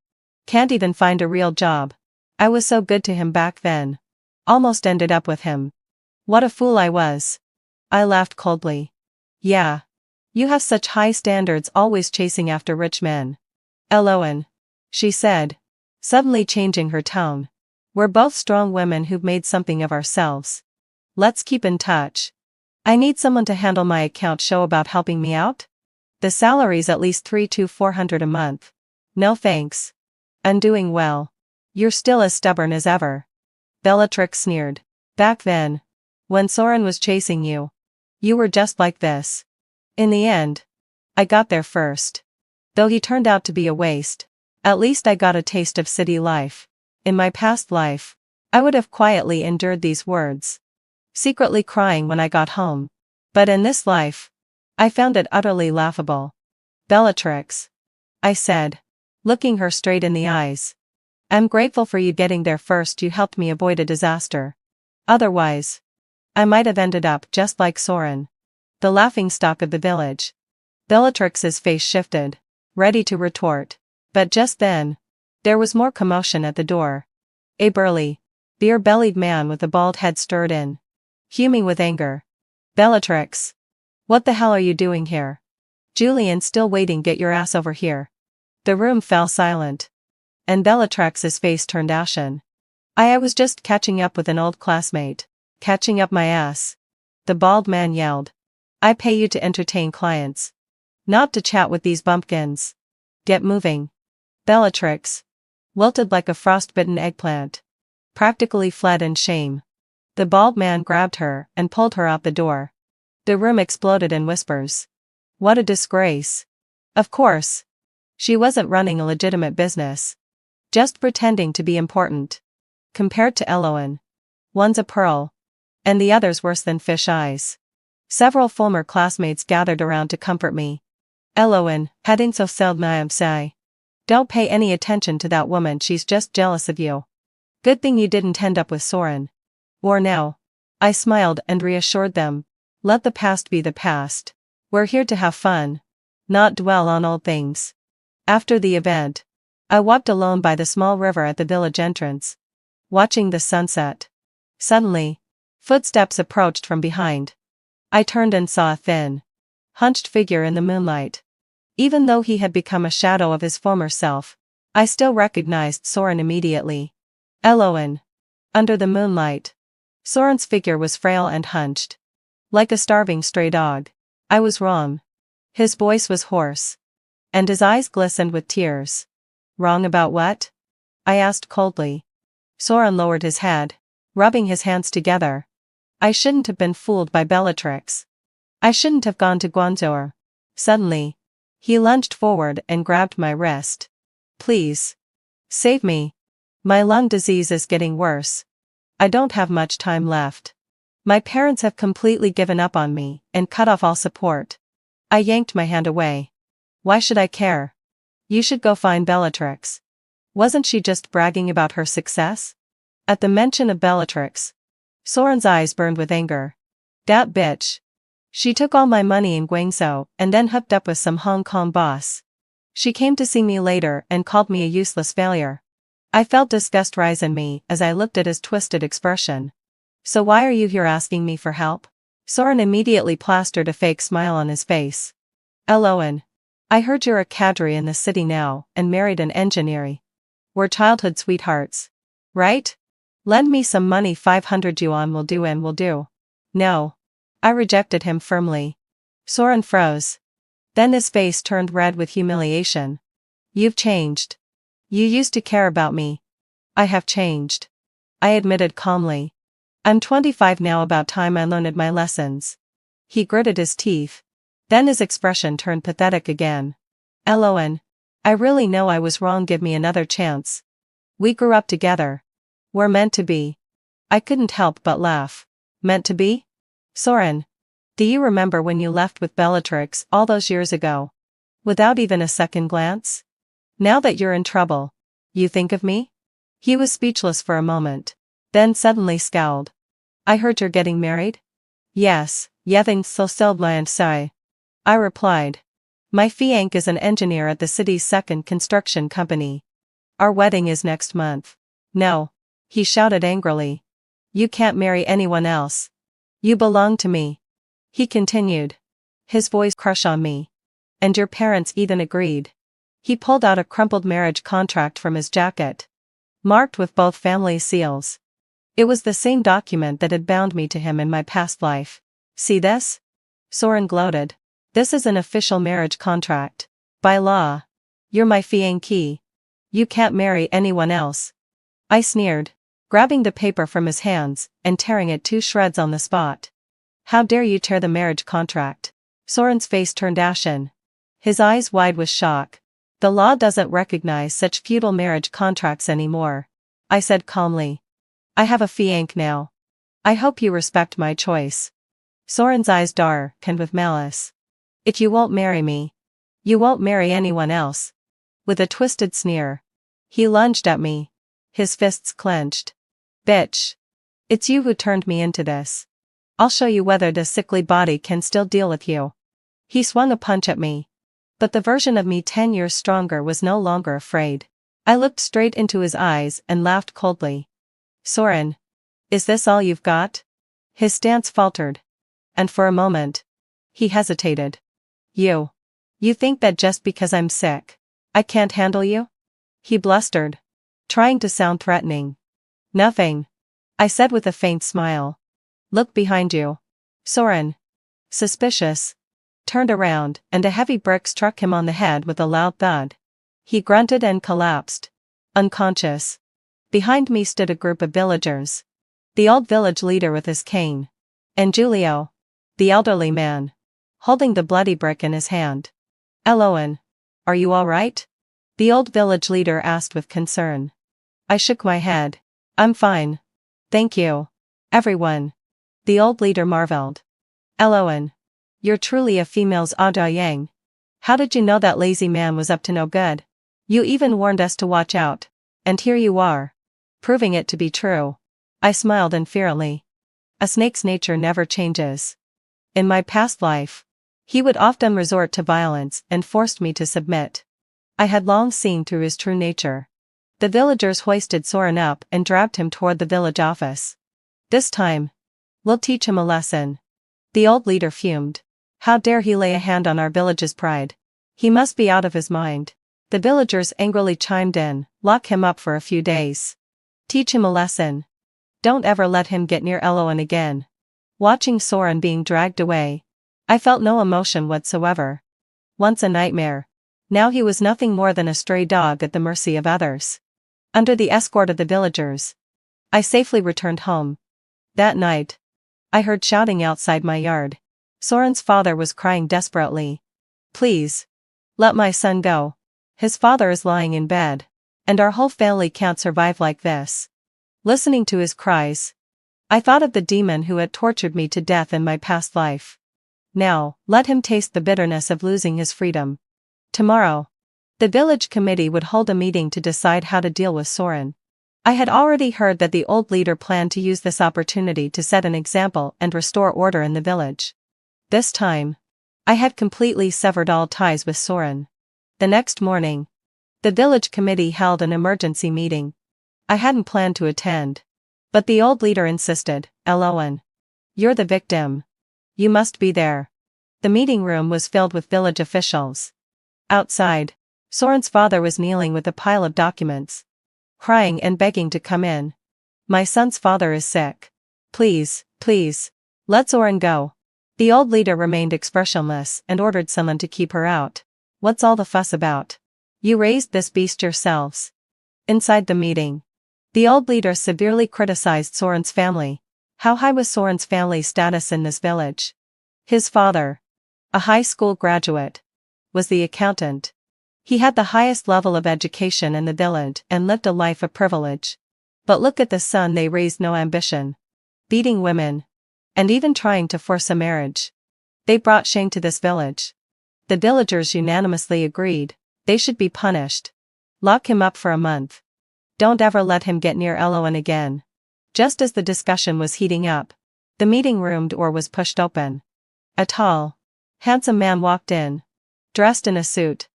Can't even find a real job. I was so good to him back then. Almost ended up with him. What a fool I was. I laughed coldly. Yeah. You have such high standards, always chasing after rich men. Eloan, she said, suddenly changing her tone. We're both strong women who've made something of ourselves. Let's keep in touch. I need someone to handle my account. Show about helping me out? The salary's at least 300 to 400 a month. No thanks. I'm doing well. You're still as stubborn as ever. Bellatrix sneered. Back then, when Soren was chasing you, you were just like this. In the end, I got there first. Though he turned out to be a waste, at least I got a taste of city life. In my past life, I would have quietly endured these words, secretly crying when I got home. But in this life, I found it utterly laughable. Bellatrix, I said, looking her straight in the eyes. I'm grateful for you getting there first. You helped me avoid a disaster. Otherwise, I might have ended up just like Soren, the laughingstock of the village. Bellatrix's face shifted, ready to retort. But just then, there was more commotion at the door. A burly, beer-bellied man with a bald head strode in, fuming with anger. Bellatrix, what the hell are you doing here? Julian, still waiting. Get your ass over here. The room fell silent, and Bellatrix's face turned ashen. I was just catching up with an old classmate. Catching up my ass. The bald man yelled. I pay you to entertain clients, not to chat with these bumpkins. Get moving. Bellatrix, wilted like a frostbitten eggplant, practically fled in shame. The bald man grabbed her and pulled her out the door. The room exploded in whispers. What a disgrace. Of course, she wasn't running a legitimate business, just pretending to be important. Compared to Eloan, one's a pearl, and the other's worse than fish eyes. Several former classmates gathered around to comfort me. Eloan, hadn't so seld my say. Don't pay any attention to that woman, she's just jealous of you. Good thing you didn't end up with Soren. Or no. I smiled and reassured them. Let the past be the past. We're here to have fun, not dwell on old things. After the event, I walked alone by the small river at the village entrance, watching the sunset. Suddenly, footsteps approached from behind. I turned and saw a thin, hunched figure in the moonlight. Even though he had become a shadow of his former self, I still recognized Soren immediately. Eloan. Under the moonlight, Soren's figure was frail and hunched, like a starving stray dog. I was wrong. His voice was hoarse, and his eyes glistened with tears. Wrong about what? I asked coldly. Soren lowered his head, rubbing his hands together. I shouldn't have been fooled by Bellatrix. I shouldn't have gone to Guangzhou. Suddenly, he lunged forward and grabbed my wrist. Please. Save me. My lung disease is getting worse. I don't have much time left. My parents have completely given up on me and cut off all support. I yanked my hand away. Why should I care? You should go find Bellatrix. Wasn't she just bragging about her success? At the mention of Bellatrix, Soren's eyes burned with anger. That bitch. She took all my money in Guangzhou and then hooked up with some Hong Kong boss. She came to see me later and called me a useless failure. I felt disgust rise in me as I looked at his twisted expression. So why are you here asking me for help? Soren immediately plastered a fake smile on his face. Eloan, I heard you're a cadre in the city now and married an engineer. We're childhood sweethearts. Right? Lend me some money, 500 yuan will do and will do. No. I rejected him firmly. Soren froze. Then his face turned red with humiliation. You've changed. You used to care about me. I have changed. I admitted calmly. I'm 25 now, about time I learned my lessons. He gritted his teeth. Then his expression turned pathetic again. Eloan, I really know I was wrong, give me another chance. We grew up together. We're meant to be. I couldn't help but laugh. Meant to be? Soren. Do you remember when you left with Bellatrix all those years ago? Without even a second glance? Now that you're in trouble, you think of me? He was speechless for a moment, then suddenly scowled. I heard you're getting married? Yes, jag så bland sig. I replied. My fiancé is an engineer at the city's second construction company. Our wedding is next month. No. He shouted angrily. You can't marry anyone else. You belong to me. He continued. His voice crushed on me. And your parents even agreed. He pulled out a crumpled marriage contract from his jacket, marked with both family seals. It was the same document that had bound me to him in my past life. See this? Soren gloated. This is an official marriage contract. By law. You're my fiancé. You can't marry anyone else. I sneered, grabbing the paper from his hands and tearing it to shreds on the spot. How dare you tear the marriage contract? Soren's face turned ashen, his eyes wide with shock. The law doesn't recognize such feudal marriage contracts anymore, I said calmly. I have a fiancé now. I hope you respect my choice. Soren's eyes darkened with malice. If you won't marry me, you won't marry anyone else. With a twisted sneer, he lunged at me, his fists clenched. Bitch. It's you who turned me into this. I'll show you whether this sickly body can still deal with you. He swung a punch at me. But the version of me 10 years stronger was no longer afraid. I looked straight into his eyes and laughed coldly. Soren. Is this all you've got? His stance faltered. And for a moment, he hesitated. You think that just because I'm sick, I can't handle you? He blustered, trying to sound threatening. Nothing, I said with a faint smile. Look behind you. Soren, suspicious, turned around and a heavy brick struck him on the head with a loud thud. He grunted and collapsed, unconscious. Behind me stood a group of villagers. The old village leader with his cane, and Julio, the elderly man, holding the bloody brick in his hand. Eloan, are you all right? The old village leader asked with concern. I shook my head. I'm fine. Thank you. Everyone. The old leader marveled. Eloan, you're truly a female's Ada Yang. How did you know that lazy man was up to no good? You even warned us to watch out. And here you are, proving it to be true. I smiled unfearily. A snake's nature never changes. In my past life, he would often resort to violence and forced me to submit. I had long seen through his true nature. The villagers hoisted Soren up and dragged him toward the village office. This time, we'll teach him a lesson. The old leader fumed. How dare he lay a hand on our village's pride? He must be out of his mind. The villagers angrily chimed in. Lock him up for a few days. Teach him a lesson. Don't ever let him get near Eloan again. Watching Soren being dragged away, I felt no emotion whatsoever. Once a nightmare, now he was nothing more than a stray dog at the mercy of others. Under the escort of the villagers, I safely returned home. That night, I heard shouting outside my yard. Soren's father was crying desperately. Please, let my son go. His father is lying in bed, and our whole family can't survive like this. Listening to his cries, I thought of the demon who had tortured me to death in my past life. Now, let him taste the bitterness of losing his freedom. Tomorrow, the village committee would hold a meeting to decide how to deal with Soren. I had already heard that the old leader planned to use this opportunity to set an example and restore order in the village. This time, I had completely severed all ties with Soren. The next morning, the village committee held an emergency meeting. I hadn't planned to attend, but the old leader insisted. Eloan, you're the victim. You must be there. The meeting room was filled with village officials. Outside, Soren's father was kneeling with a pile of documents, crying and begging to come in. My son's father is sick. Please, let Soren go. The old leader remained expressionless and ordered someone to keep her out. What's all the fuss about? You raised this beast yourselves. Inside the meeting, the old leader severely criticized Soren's family. How high was Soren's family's status in this village? His father, a high school graduate, was the accountant. He had the highest level of education in the village and lived a life of privilege. But look at the son they raised: no ambition, beating women, and even trying to force a marriage. They brought shame to this village. The villagers unanimously agreed they should be punished. Lock him up for a month. Don't ever let him get near Eloan again. Just as the discussion was heating up, the meeting room door was pushed open. A tall, handsome man walked in, dressed in a suit,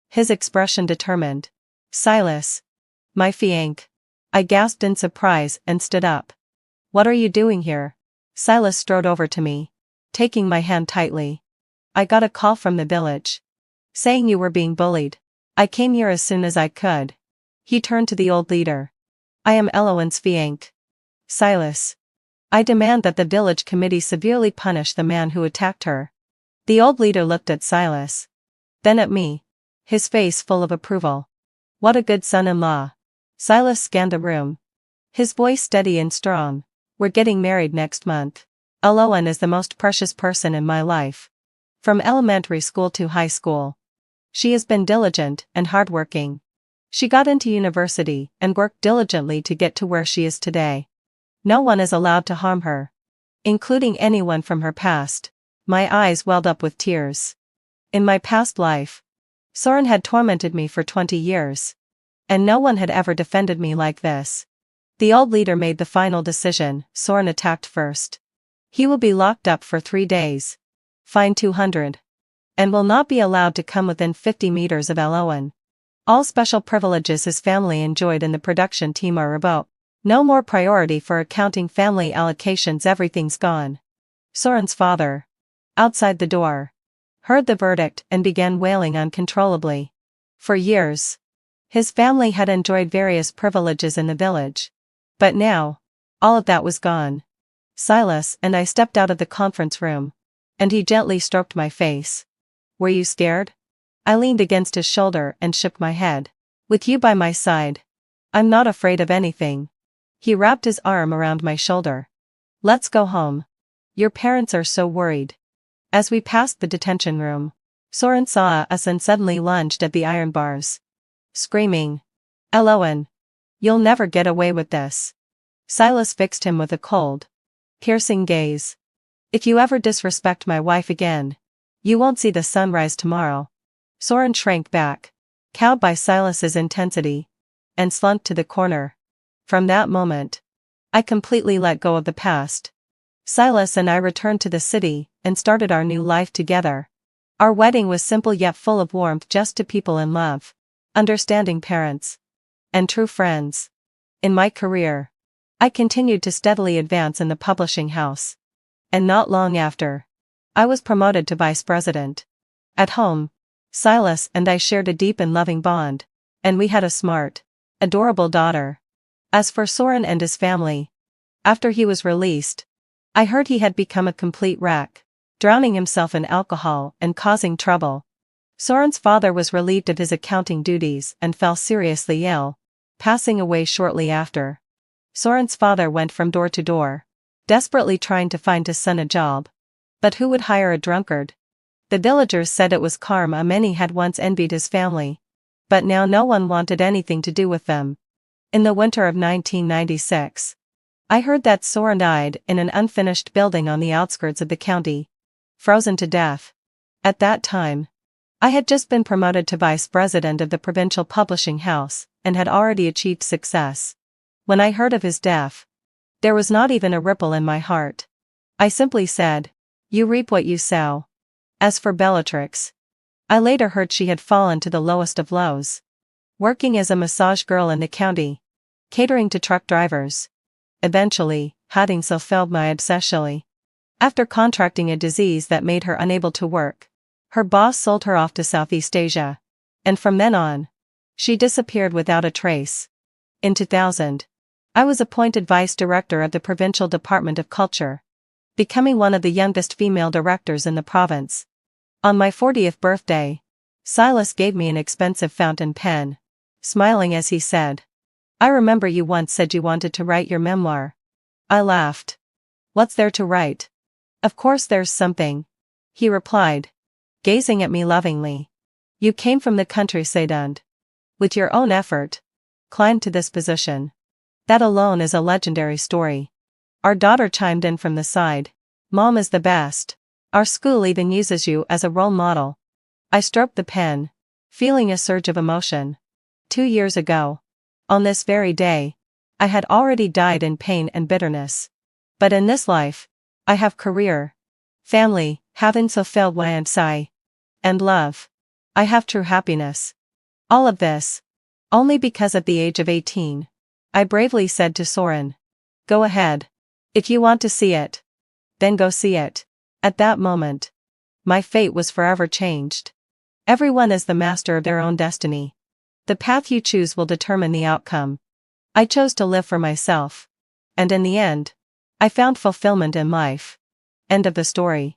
his expression determined. "Silas, my fiancé." I gasped in surprise and stood up. "What are you doing here?" Silas strode over to me, taking my hand tightly. "I got a call from the village, saying you were being bullied. I came here as soon as I could." He turned to the old leader. "I am Eloan's fiancé, Silas. I demand that the village committee severely punish the man who attacked her." The old leader looked at Silas, then at me, his face full of approval. "What a good son-in-law." Silas scanned the room, his voice steady and strong. "We're getting married next month. Eloan is the most precious person in my life. From elementary school to high school, she has been diligent and hardworking. She got into university and worked diligently to get to where she is today. No one is allowed to harm her, including anyone from her past." My eyes welled up with tears. In my past life, Soren had tormented me for 20 years. And no one had ever defended me like this. The old leader made the final decision: Soren attacked first. He will be locked up for 3 days. Fined 200. And will not be allowed to come within 50 meters of Eloan. All special privileges his family enjoyed in the production team are revoked. No more priority for accounting, family allocations, everything's gone. Soren's father, outside the door, heard the verdict and began wailing uncontrollably. For years, his family had enjoyed various privileges in the village. But now, all of that was gone. Silas and I stepped out of the conference room, and he gently stroked my face. "Were you scared?" I leaned against his shoulder and shook my head. "With you by my side, I'm not afraid of anything." He wrapped his arm around my shoulder. "Let's go home. Your parents are so worried." As we passed the detention room, Soren saw us and suddenly lunged at the iron bars, screaming, "Eloan, you'll never get away with this." Silas fixed him with a cold, piercing gaze. "If you ever disrespect my wife again, you won't see the sunrise tomorrow." Soren shrank back, cowed by Silas's intensity, and slunk to the corner. From that moment, I completely let go of the past. Silas and I returned to the city and started our new life together. Our wedding was simple yet full of warmth, just to people in love, understanding parents, and true friends. In my career, I continued to steadily advance in the publishing house. And not long after, I was promoted to vice president. At home, Silas and I shared a deep and loving bond, and we had a smart, adorable daughter. As for Soren and his family, after he was released, I heard he had become a complete wreck, drowning himself in alcohol and causing trouble. Soren's father was relieved of his accounting duties and fell seriously ill, passing away shortly after. Soren's father went from door to door, desperately trying to find his son a job. But who would hire a drunkard? The villagers said it was karma. Many had once envied his family, but now no one wanted anything to do with them. In the winter of 1996, I heard that Soren died in an unfinished building on the outskirts of the county, frozen to death. At that time, I had just been promoted to vice president of the provincial publishing house and had already achieved success. When I heard of his death, there was not even a ripple in my heart. I simply said, "You reap what you sow." As for Bellatrix, I later heard she had fallen to the lowest of lows, working as a massage girl in the county, catering to truck drivers. Eventually, having fulfilled my obsession. After contracting a disease that made her unable to work, her boss sold her off to Southeast Asia, and from then on, she disappeared without a trace. In 2000, I was appointed vice director of the Provincial Department of Culture, becoming one of the youngest female directors in the province. On my 40th birthday, Silas gave me an expensive fountain pen, smiling as he said, "I remember you once said you wanted to write your memoir." I laughed. "What's there to write?" "Of course there's something," he replied, gazing at me lovingly. You came from the countryside and, with your own effort, climbed to this position. That alone is a legendary story. Our daughter chimed in from the side. Mom is the best. Our school even uses you as a role model. I stroked the pen, feeling a surge of emotion. 2 years ago, on this very day, I had already died in pain and bitterness. But in this life, I have career, family, haven't fulfilled why and sigh, and love. I have true happiness. All of this, only because at the age of 18, I bravely said to Soren, "Go ahead. If you want to see it, then go see it." At that moment, my fate was forever changed. Everyone is the master of their own destiny. The path you choose will determine the outcome. I chose to live for myself. And in the end, I found fulfillment in life. End of the story.